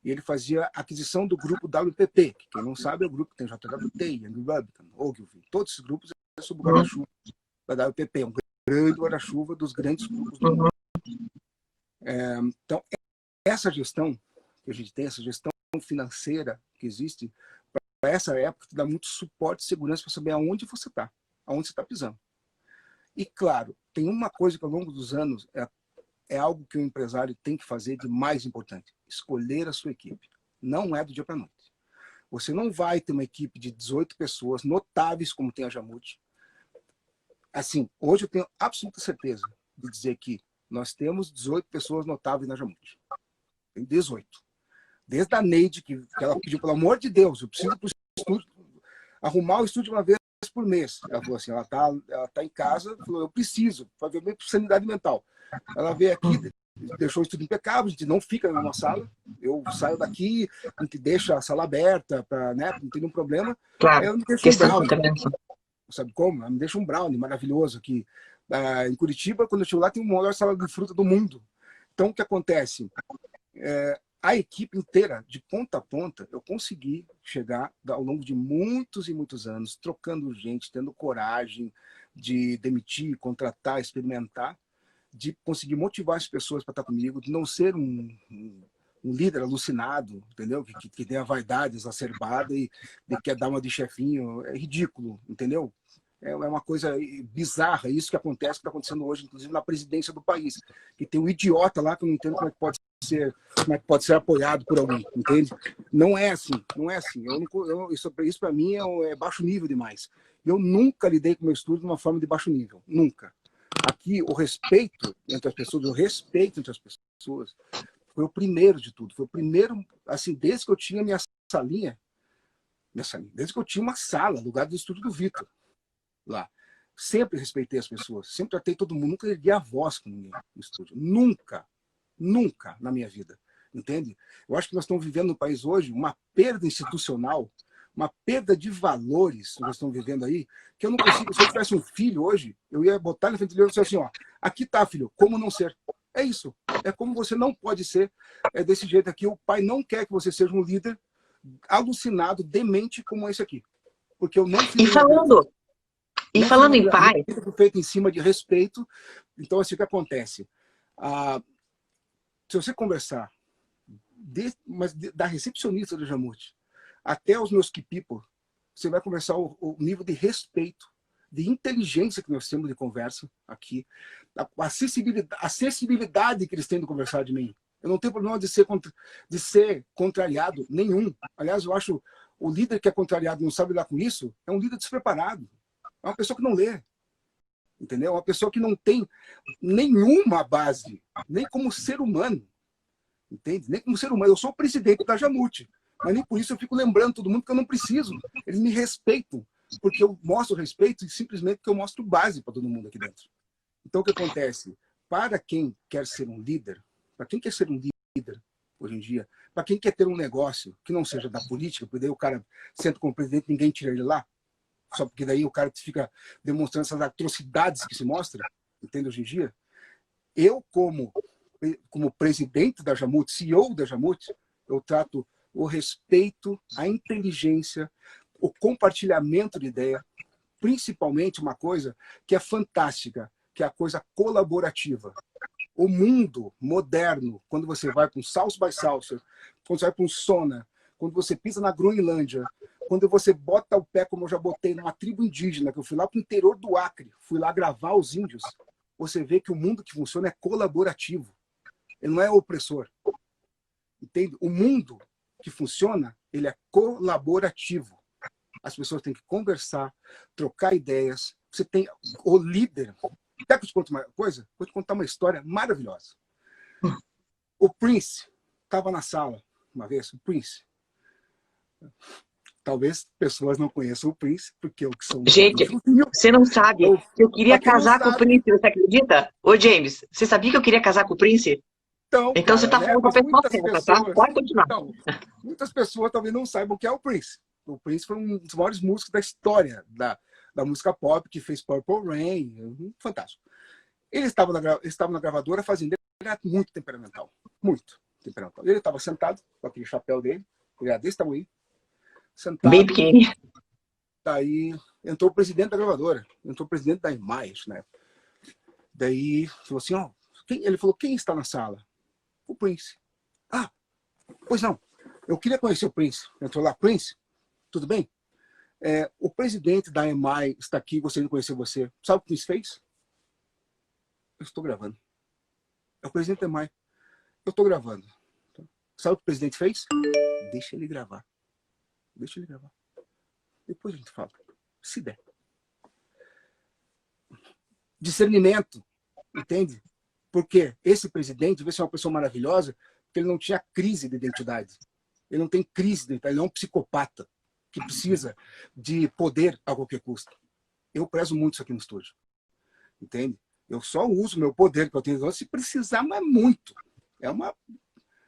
e ele fazia aquisição do grupo WPP, que quem não sabe é o grupo que tem JWT, Young Rubicon, Ogilvy, todos esses grupos é sob o guarda-chuva da WPP, um grande guarda-chuva dos grandes grupos do mundo. Então, essa gestão que a gente tem, essa gestão financeira que existe, para essa época, te dá muito suporte e segurança para saber aonde você está pisando. E, claro, tem uma coisa que ao longo dos anos é algo que o empresário tem que fazer de mais importante. Escolher a sua equipe. Não é do dia para a noite. Você não vai ter uma equipe de 18 pessoas notáveis como tem a Jamute. Assim, hoje eu tenho absoluta certeza de dizer que nós temos 18 pessoas notáveis na Jamute. Tem 18. Desde a Neide, que ela pediu, pelo amor de Deus, eu preciso pro estúdio, arrumar o estúdio uma vez por mês. Ela falou assim, ela tá em casa, falou, eu preciso, para ver minha sanidade mental. Ela veio aqui, deixou o estúdio impecável, a gente não fica na nossa sala, eu saio daqui, a gente deixa a sala aberta, pra, né, não tem nenhum problema. Claro, Eu me deixo questão um de brownie, contaminação. sabe como? Ela me deixa um brownie maravilhoso aqui. Em Curitiba, quando eu chego lá, tem a maior sala de fruta do mundo. Então, o que acontece? A equipe inteira, de ponta a ponta, eu consegui chegar ao longo de muitos e muitos anos, trocando gente, tendo coragem de demitir, contratar, experimentar, de conseguir motivar as pessoas para estar comigo, de não ser um líder alucinado, entendeu? Que tem a vaidade exacerbada e quer dar uma de chefinho. É ridículo, entendeu? É uma coisa bizarra, isso que acontece, que está acontecendo hoje, inclusive na presidência do país, que tem um idiota lá que eu não entendo como é que pode ser apoiado por alguém, entende? Não é assim, não é assim. Isso para mim é baixo nível demais. Eu nunca lidei com meu estudo de uma forma de baixo nível, nunca. Aqui, o respeito entre as pessoas, foi o primeiro de tudo. Foi o primeiro, assim, desde que eu tinha minha salinha, desde que eu tinha uma sala, lugar do estúdio do Vitor, lá. Sempre respeitei as pessoas, sempre tratei todo mundo, nunca ergui a voz com ninguém no estúdio. Nunca, nunca na minha vida, entende? Eu acho que nós estamos vivendo no país hoje uma perda institucional, uma perda de valores que nós estamos vivendo aí, que eu não consigo, se eu tivesse um filho hoje, eu ia botar na frente dele e dizer assim, ó, aqui tá, filho, como não ser? É isso, é como você não pode ser, é desse jeito aqui, o pai não quer que você seja um líder alucinado, demente como esse aqui, porque eu não fiz E falando em pai, feito em cima de respeito. Então, assim, o que acontece? Se você conversar da recepcionista do Jamute até os meus key people, você vai conversar o nível de respeito, de inteligência que nós temos de conversa aqui, a acessibilidade que eles têm de conversar de mim. Eu não tenho problema de ser contrariado nenhum. Aliás, eu acho o líder que é contrariado e não sabe lidar com isso é um líder despreparado. É uma pessoa que não lê, entendeu? É uma pessoa que não tem nenhuma base, nem como ser humano, entende? Nem como ser humano. Eu sou o presidente da Jamute, mas nem por isso eu fico lembrando todo mundo que eu não preciso. Eles me respeitam, porque eu mostro respeito e simplesmente porque eu mostro base para todo mundo aqui dentro. Então, o que acontece? Para quem quer ser um líder, para quem quer ser um líder hoje em dia, para quem quer ter um negócio que não seja da política, porque daí o cara senta como presidente, ninguém tira ele lá, só porque daí o cara fica demonstrando essas atrocidades que se mostra, entende, hoje em dia. Eu, como presidente da Jamute, CEO da Jamute, eu trato o respeito, a inteligência, o compartilhamento de ideia, principalmente uma coisa que é fantástica, que é a coisa colaborativa. O mundo moderno, quando você vai para um South by Southwest, quando você vai para um Sona, quando você pisa na Groenlândia, quando você bota o pé, como eu já botei, numa tribo indígena, que eu fui lá para o interior do Acre, fui lá gravar os índios, você vê que o mundo que funciona é colaborativo. Ele não é opressor. Entende? O mundo que funciona, ele é colaborativo. As pessoas têm que conversar, trocar ideias. Você tem o líder. Quer que eu te conte uma coisa? Vou te contar uma história maravilhosa. O Prince estava na sala uma vez, o Prince. Talvez pessoas não conheçam o Prince, porque eu que sou um gente, você não sabe. Eu queria casar com o Prince, você acredita? Ô, James, você sabia que eu queria casar com o Prince? Então cara, você tá falando com a pessoa certa, tá? Pode continuar. Então, muitas pessoas talvez não saibam o que é o Prince. O Prince foi um dos maiores músicos da história da música pop, que fez Purple Rain, fantástico. Ele estava na gravadora fazendo, ele era muito temperamental, muito temperamental. Ele estava sentado com aquele chapéu dele, ele era desse tamanho, sentado. Bem pequenininho. Daí entrou o presidente da gravadora, entrou o presidente da EMAI, né? Daí falou assim, ó, ele falou, quem está na sala? O Prince. Ah, pois não, eu queria conhecer o Prince. Entrou lá, Prince, tudo bem? O presidente da EMAI está aqui, gostaria de conhecer você. Sabe o que o Prince fez? Eu estou gravando. É o presidente Temer. Eu estou gravando. Sabe o que o presidente fez? Deixa ele gravar. Deixa ele gravar. Depois a gente fala. Se der. Discernimento. Entende? Porque esse presidente, vê se é uma pessoa maravilhosa, porque ele não tinha crise de identidade. Ele não tem crise de identidade. Ele é um psicopata que precisa de poder a qualquer custo. Eu prezo muito isso aqui no estúdio. Entende? Eu só uso meu poder que eu tenho se precisar, mas muito. É uma,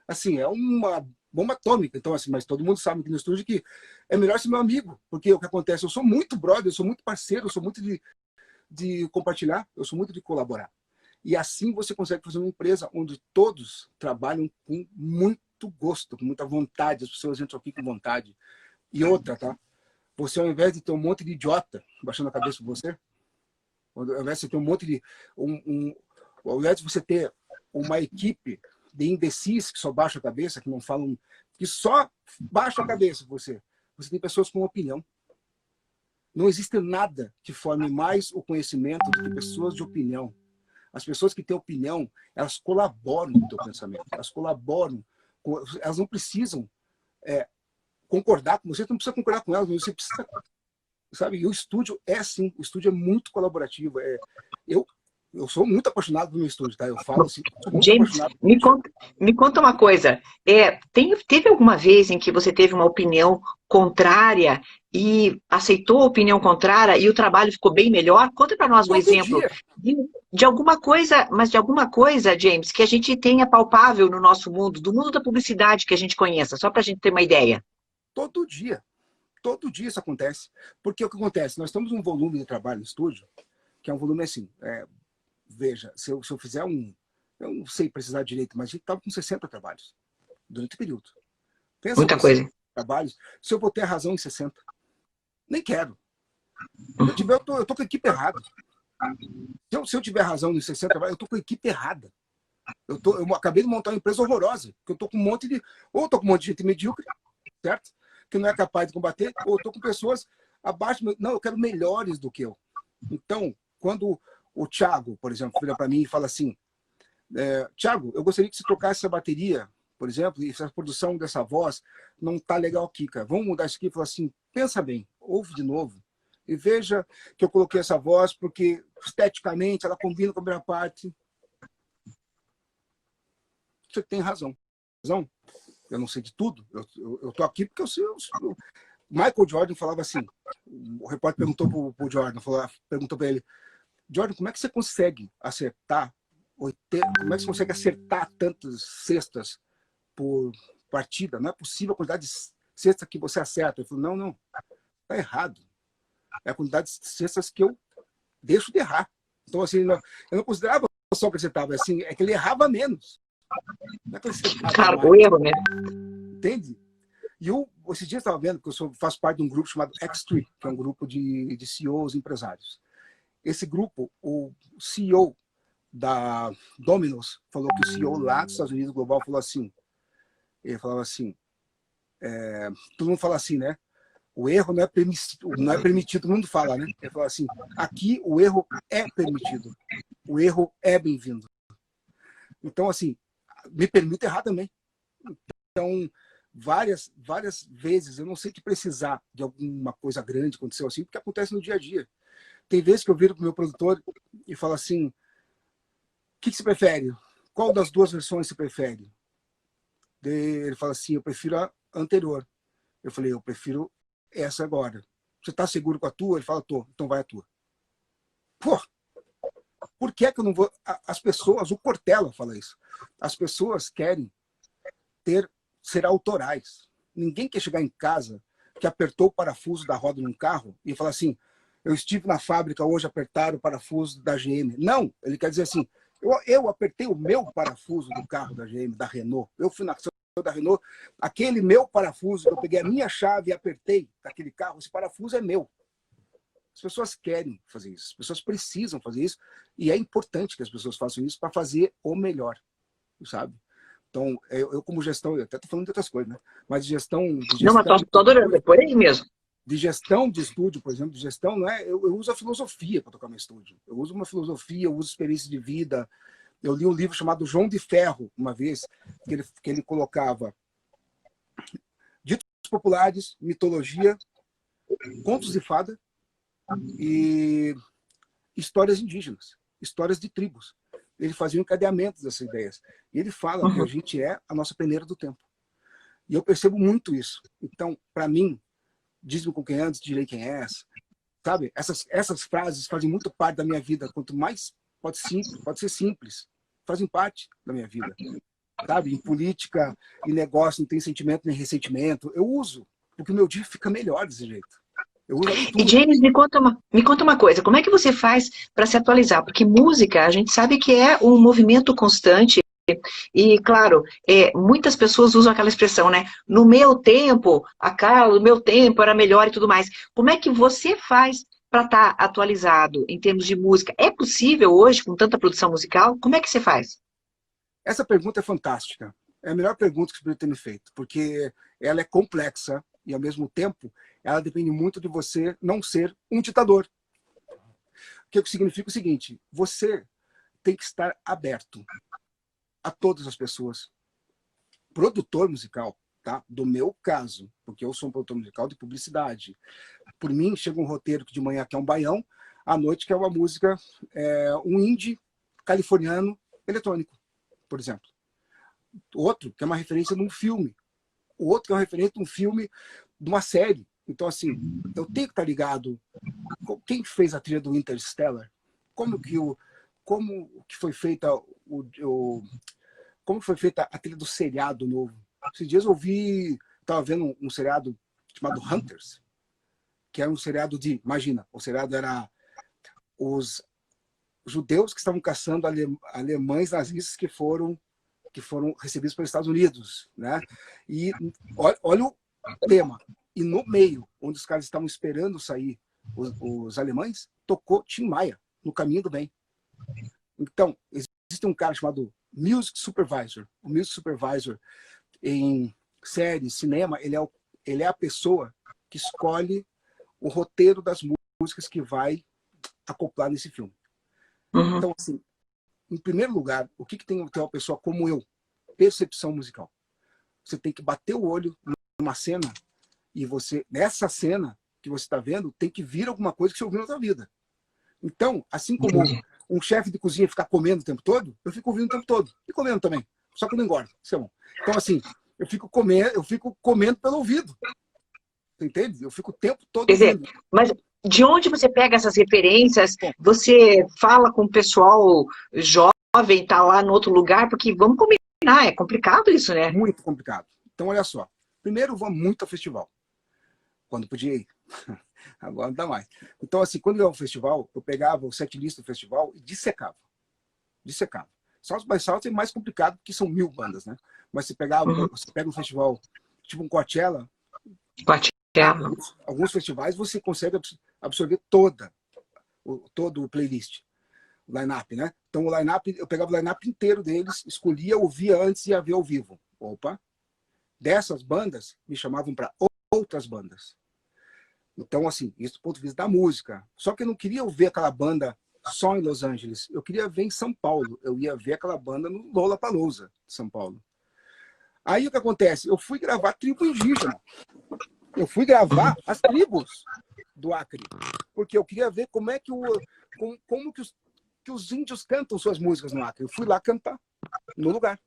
assim, é uma bomba atômica. Então, assim, mas todo mundo sabe aqui no estúdio que é melhor ser meu amigo, porque o que acontece, eu sou muito brother, eu sou muito parceiro, eu sou muito de compartilhar, eu sou muito de colaborar. E assim você consegue fazer uma empresa onde todos trabalham com muito gosto, com muita vontade, as pessoas entram aqui com vontade. E outra, tá? Você, ao invés de ter um monte de idiota baixando a cabeça por você, ao invés de você ter um monte de... ao invés de você ter uma equipe de imbecis que só baixam a cabeça, que não falam... que só baixam a cabeça por você. Você tem pessoas com opinião. Não existe nada que forme mais o conhecimento do que pessoas de opinião. As pessoas que têm opinião, elas colaboram com o teu pensamento. Elas colaboram. Elas não precisam concordar com você, não precisa concordar com elas, mas você precisa... Sabe? E o estúdio é assim, o estúdio é muito colaborativo. Eu sou muito apaixonado pelo meu estúdio, tá? Eu falo assim, sou muito James, apaixonado. me conta uma coisa. Teve alguma vez em que você teve uma opinião contrária e aceitou a opinião contrária e o trabalho ficou bem melhor? Conta para nós um exemplo de alguma coisa, mas de alguma coisa, James, que a gente tenha palpável no nosso mundo, do mundo da publicidade que a gente conheça, só para a gente ter uma ideia. Todo dia. Todo dia isso acontece. Porque o que acontece? Nós temos um volume de trabalho no estúdio, que é um volume assim... veja, se eu fizer eu não sei precisar direito, mas a gente estava com 60 trabalhos durante o período. Pensa muita coisa. Trabalhos, se eu vou ter razão em 60. Nem quero. Eu tô com a equipe errada. Se eu tiver razão em 60 trabalhos, eu tô com a equipe errada. Eu acabei de montar uma empresa horrorosa, que eu tô com um monte de... Ou eu tô com um monte de gente medíocre, certo? Que não é capaz de combater, ou eu tô com pessoas abaixo... Não, eu quero melhores do que eu. Então, quando... O Thiago, por exemplo, vira para mim e fala assim, Thiago, eu gostaria que você trocasse essa bateria, por exemplo, e essa produção dessa voz não está legal aqui, cara. Vamos mudar isso aqui. E fala assim, pensa bem, ouve de novo e veja que eu coloquei essa voz porque esteticamente ela combina com a primeira parte. Você tem razão. Eu não sei de tudo. Eu tô aqui porque eu sei. Michael Jordan falava assim, o repórter perguntou pro Jordan, perguntou para ele, Jordan, como é que você consegue acertar 80, como é que você consegue acertar tantas cestas por partida? Não é possível a quantidade de cestas que você acerta. Ele falou, não, tá errado. É a quantidade de cestas que eu deixo de errar. Então, assim, eu não considerava só que ele acertava, assim, é que ele errava menos. Não é que ele acertava Cara, mais. o erro, né? Entende? E esses dias eu estava vendo que eu faço parte de um grupo chamado X3, que é um grupo de CEOs empresários. Esse grupo, o CEO da Domino's, falou que o CEO lá dos Estados Unidos Global falou assim, ele falava assim, todo mundo fala assim, né? O erro não é permitido, todo mundo fala, né? Ele falou assim, aqui o erro é permitido, o erro é bem-vindo. Então, assim, me permite errar também. Então, várias vezes, eu não sei que precisar de alguma coisa grande aconteceu assim, porque acontece no dia a dia. Tem vezes que eu viro pro meu produtor e falo assim, o que você prefere? Qual das duas versões você prefere? Ele fala assim, eu prefiro a anterior. Eu falei, eu prefiro essa agora. Você está seguro com a tua? Ele fala, tô, então vai a tua. Pô, por que eu não vou... As pessoas, o Cortella fala isso, as pessoas querem ser autorais. Ninguém quer chegar em casa que apertou o parafuso da roda num carro e falar assim, eu estive na fábrica hoje, apertar o parafuso da GM. Não, ele quer dizer assim, eu apertei o meu parafuso do carro da GM, da Renault. Eu fui na da Renault, aquele meu parafuso, eu peguei a minha chave e apertei daquele carro, esse parafuso é meu. As pessoas querem fazer isso, as pessoas precisam fazer isso, e é importante que as pessoas façam isso para fazer o melhor, sabe? Então, eu como gestão, eu até estou falando de outras coisas, né? Mas de gestão... Não, mas estou adorando, é por aí mesmo. De gestão de estúdio, por exemplo, de gestão, não é, eu uso a filosofia para tocar meu estúdio. Eu uso uma filosofia, eu uso experiência de vida. Eu li um livro chamado João de Ferro, uma vez, que ele colocava ditos populares, mitologia, contos de fada e histórias indígenas, histórias de tribos. Ele fazia um encadeamento dessas ideias. E ele fala que a gente é a nossa peneira do tempo. E eu percebo muito isso. Então, para mim, diz-me com quem antes, direi quem és. Sabe? Essas frases fazem muito parte da minha vida. Quanto mais pode ser simples, fazem parte da minha vida. Sabe? Em política, em negócio, não tem sentimento nem ressentimento. Eu uso, porque o meu dia fica melhor desse jeito. Eu uso a leitura. E James, me conta uma coisa, como é que você faz para se atualizar? Porque música, a gente sabe que é um movimento constante. E, claro, muitas pessoas usam aquela expressão, né? No meu tempo, no meu tempo era melhor e tudo mais. Como é que você faz para estar atualizado em termos de música? É possível hoje, com tanta produção musical? Como é que você faz? Essa pergunta é fantástica. É a melhor pergunta que você poderia ter me feito, porque ela é complexa e, ao mesmo tempo, ela depende muito de você não ser um ditador. O que significa o seguinte, você tem que estar aberto a todas as pessoas. Produtor musical, tá? Do meu caso, porque eu sou um produtor musical de publicidade. Por mim, chega um roteiro que de manhã quer um baião, à noite quer uma música, um indie californiano eletrônico, por exemplo. Outro que é uma referência num filme. O outro que é uma referência de um filme, de uma série. Então, assim, eu tenho que estar ligado. Quem fez a trilha do Interstellar? Como que foi feita como foi feita a trilha do seriado novo? Esses dias eu estava vendo um seriado chamado Hunters, que era um seriado imagina, o seriado era os judeus que estavam caçando alemães nazistas que foram recebidos pelos Estados Unidos, né? E olha o tema. E no meio, onde os caras estavam esperando sair os alemães, tocou Tim Maia, No Caminho do Bem. Então, existe um cara chamado Music Supervisor. O Music Supervisor, em série, cinema, ele é a pessoa que escolhe o roteiro das músicas que vai acoplar nesse filme. Então, assim, em primeiro lugar, o que tem que ter uma pessoa como eu? Percepção musical. Você tem que bater o olho numa cena e nessa cena que você está vendo, tem que vir alguma coisa que você ouviu na sua vida. Então, assim como um chefe de cozinha ficar comendo o tempo todo, eu fico ouvindo o tempo todo. E comendo também. Só que eu não engordo. Isso é bom. Então, assim, eu fico comendo pelo ouvido. Você entende? Eu fico o tempo todo ouvindo. Mas de onde você pega essas referências? Você fala com o pessoal jovem, tá lá no outro lugar? Porque vamos combinar, é complicado isso, né? Muito complicado. Então, olha só. Primeiro, eu vou muito ao festival. Quando podia ir. Agora não dá mais. Então, assim, quando eu ia ao festival, eu pegava o setlist do festival e dissecava. South by South é mais complicado, porque são 1000 bandas, né? Mas você pega um festival, tipo um Coachella, alguns festivais você consegue absorver todo o playlist, o line-up, né? Então, o line-up, eu pegava o line-up inteiro deles, escolhia, ouvia antes e ia ver ao vivo. Opa! Dessas bandas, me chamavam para outras bandas. Então, assim, isso do ponto de vista da música. Só que eu não queria ver aquela banda só em Los Angeles. Eu queria ver em São Paulo. Eu ia ver aquela banda no Lollapalooza de São Paulo. Aí o que acontece? Eu fui gravar tribo indígena. Eu fui gravar as tribos do Acre. Porque eu queria ver como é que os índios cantam suas músicas no Acre. Eu fui lá cantar no lugar.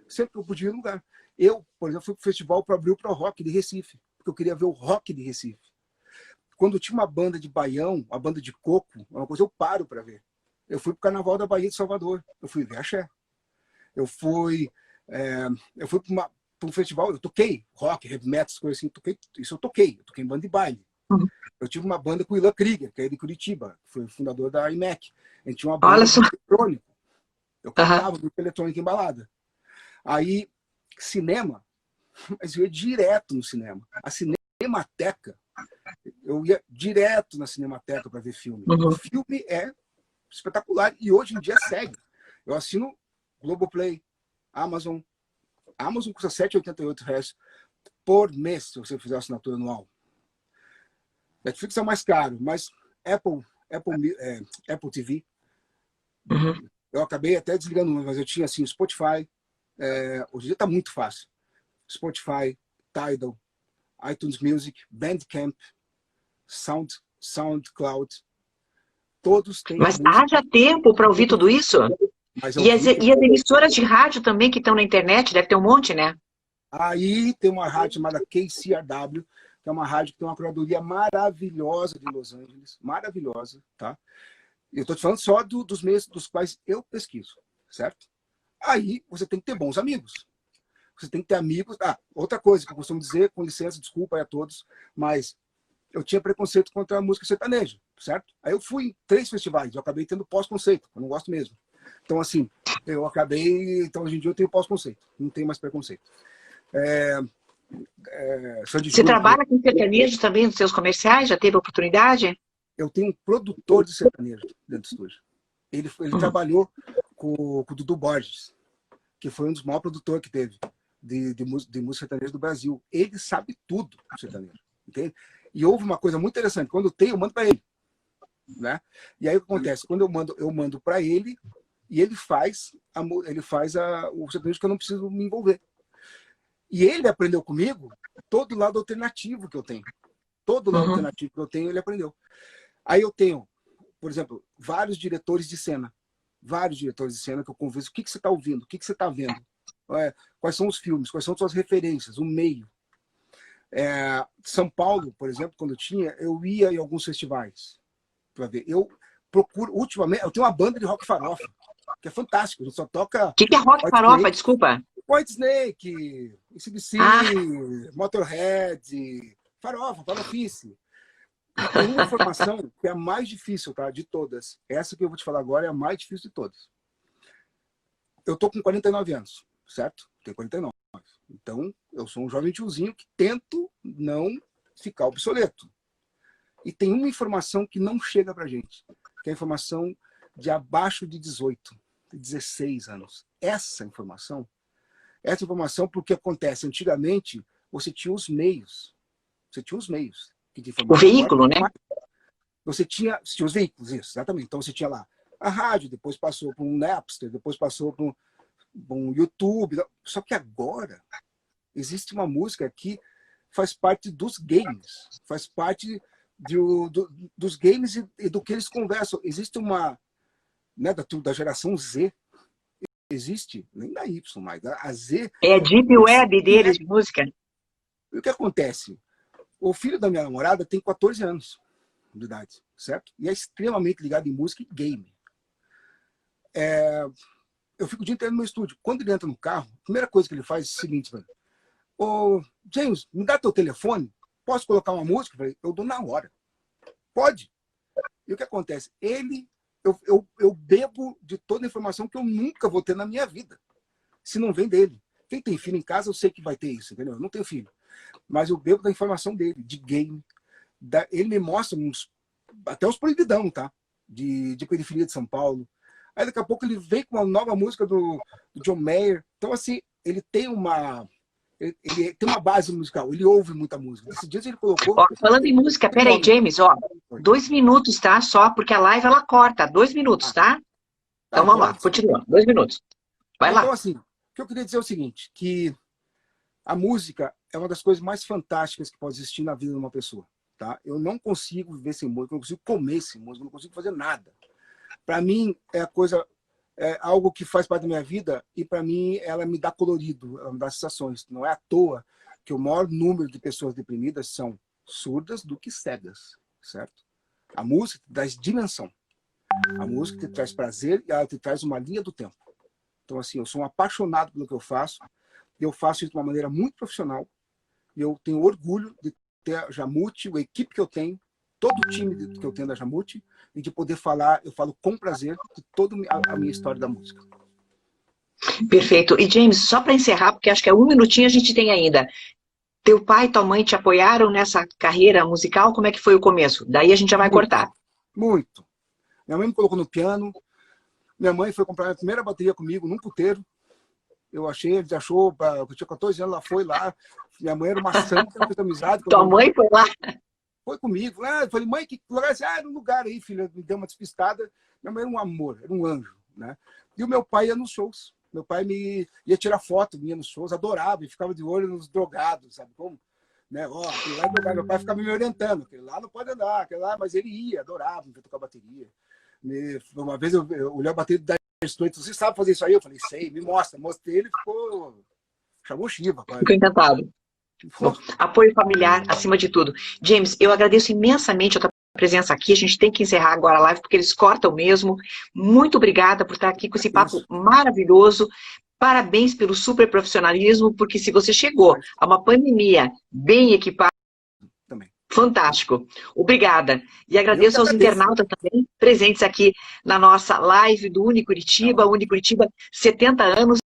Sempre que eu podia ir no lugar. Eu, por exemplo, fui para o festival para abrir o Pro Rock de Recife. Porque eu queria ver o rock de Recife. Quando tinha uma banda de baião, uma banda de coco, uma coisa eu paro para ver. Eu fui para o Carnaval da Bahia de Salvador. Eu fui ver axé. Eu fui para um festival, eu toquei rock, heavy metal, coisas assim. Eu toquei em banda de baile. Eu tive uma banda com o Ilan Krieger, que é de Curitiba, que foi o fundador da IMEC. A gente tinha uma banda de eletrônico. Eu cantava muito eletrônico em balada. Aí, cinema, mas eu ia direto no cinema. A Cinemateca, eu ia direto na Cinemateca para ver filme. O filme é espetacular e hoje em dia segue. Eu assino Globoplay, Amazon. Amazon custa R$ 7,88 por mês se você fizer a assinatura anual. Netflix é mais caro, mas Apple TV, Eu acabei até desligando, mas eu tinha assim, Spotify, hoje em dia está muito fácil. Spotify, Tidal, iTunes Music, Bandcamp, SoundCloud, todos têm a Mas música. haja tempo para ouvir tudo isso? Mas E as emissoras de rádio também que estão na internet, deve ter um monte, né? Aí tem uma rádio chamada KCRW, que é uma rádio que tem uma curadoria maravilhosa de Los Angeles, maravilhosa, tá? Eu estou te falando só dos meios dos quais eu pesquiso, certo? Aí você tem que ter bons amigos. Você tem que ter amigos. Outra coisa que eu costumo dizer, com licença, desculpa aí a todos, mas eu tinha preconceito contra a música sertaneja, certo? Aí eu fui em 3 festivais, eu acabei tendo pós-conceito, eu não gosto mesmo. Então, assim, então hoje em dia eu tenho pós-conceito, não tenho mais preconceito. Você trabalha com sertanejo também nos seus comerciais? Já teve oportunidade? Eu tenho um produtor de sertanejo dentro do estúdio. Ele trabalhou com o Dudu Borges, que foi um dos maiores produtores que teve de música sertaneja do Brasil. Ele sabe tudo do sertanejo, entende? E houve uma coisa muito interessante. Quando eu mando para ele, né? E aí o que acontece? Quando eu mando para ele, e ele faz o sertanejo que eu não preciso me envolver. E ele aprendeu comigo todo o lado alternativo que eu tenho. Todo o lado alternativo que eu tenho, ele aprendeu. Aí eu tenho, por exemplo, vários diretores de cena. Vários diretores de cena que eu converso. O que você está ouvindo? O que você está vendo? Quais são os filmes? Quais são as suas referências? O meio. São Paulo, por exemplo, quando eu ia em alguns festivais para ver. Eu procuro, ultimamente, eu tenho uma banda de rock farofa, que é fantástico. A gente só toca... O que é rock farofa? Desculpa. White Snake, AC/DC, Motorhead, farofice. E tem uma informação que é a mais difícil, tá? De todas. Essa que eu vou te falar agora é a mais difícil de todas. Eu tô com 49 anos, certo? Tenho 49. Então, eu sou um jovem tiozinho que tento não ficar obsoleto. E tem uma informação que não chega pra gente, que é a informação de abaixo de 18, de 16 anos. Essa informação, porque acontece antigamente, você tinha os meios. Você tinha os meios. O veículo, né? Você tinha os veículos, isso, exatamente. Então você tinha lá a rádio, depois passou para um Napster, depois passou para um YouTube. Só que agora existe uma música que faz parte dos games, faz parte dos games e do que eles conversam. Existe uma, né, da geração Z, existe, nem da Y, mas a Z... É a deep web deles de música. E o que acontece? O filho da minha namorada tem 14 anos de idade, certo? E é extremamente ligado em música e game. Eu fico o dia inteiro no meu estúdio. Quando ele entra no carro, a primeira coisa que ele faz é o seguinte, velho. Ô, James, me dá teu telefone? Posso colocar uma música? Eu dou na hora. Pode. E o que acontece? Eu bebo de toda a informação que eu nunca vou ter na minha vida, se não vem dele. Quem tem filho em casa, eu sei que vai ter isso, entendeu? Eu não tenho filho. Mas eu bebo da informação dele, de game. Ele me mostra até os proibidão, tá? De periferia de São Paulo. Aí daqui a pouco ele vem com uma nova música do John Mayer. Então, assim, ele tem uma base musical, ele ouve muita música. Esses dias ele colocou... Ó, falando em música, peraí, James, ó, 2 minutos, tá? Só porque a live, ela corta. 2 minutos, tá? Então vamos lá, continua. 2 minutos. Vai lá. Então, assim, o que eu queria dizer é o seguinte, que a música é uma das coisas mais fantásticas que pode existir na vida de uma pessoa, tá? Eu não consigo viver sem música, eu não consigo comer sem música, eu não consigo fazer nada. Para mim, é algo que faz parte da minha vida e, para mim, ela me dá colorido, ela me dá sensações. Não é à toa que o maior número de pessoas deprimidas são surdas do que cegas, certo? A música te traz dimensão. A música te traz prazer e ela te traz uma linha do tempo. Então, assim, eu sou um apaixonado pelo que eu faço. Eu faço isso de uma maneira muito profissional. E eu tenho orgulho de ter a Jamute, a equipe que eu tenho, todo o time que eu tenho da Jamute, e de poder falar, eu falo com prazer, de toda a minha história da música. Perfeito. E, James, só para encerrar, porque acho que é 1 minutinho a gente tem ainda. Teu pai e tua mãe te apoiaram nessa carreira musical? Como é que foi o começo? Daí a gente já vai cortar. Muito. Minha mãe me colocou no piano. Minha mãe foi comprar a primeira bateria comigo num puteiro. Ele achou, eu tinha 14 anos, ela foi lá. Minha mãe era uma santa, fez amizade. Tua mãe foi lá? Foi comigo. Eu falei, mãe, que lugar é esse? Ah, era um lugar aí, filha. Me deu uma despistada. Minha mãe era um amor, era um anjo. né? E o meu pai ia nos shows. Meu pai ia tirar foto minha nos shows, adorava, e ficava de olho nos drogados, sabe como? Né? Ó, aquele lá é drogado. Meu pai ficava me orientando, aquele lá não pode andar, aquele lá, mas ele ia, adorava ver tocar bateria. Uma vez eu olhei a bateria da Straits, você sabe fazer isso aí? Eu falei, sei, me mostra. Mostrei, ele chamou Shiva. Ficou encantado. Bom, apoio familiar, acima de tudo. James, eu agradeço imensamente a tua presença aqui. A gente tem que encerrar agora a live, porque eles cortam mesmo. Muito obrigada por estar aqui com esse papo maravilhoso. Parabéns pelo super profissionalismo, porque se você chegou a uma pandemia bem equipada, também. Fantástico. Obrigada. E agradeço aos internautas também presentes aqui na nossa live do Unicuritiba. Unicuritiba, 70 anos.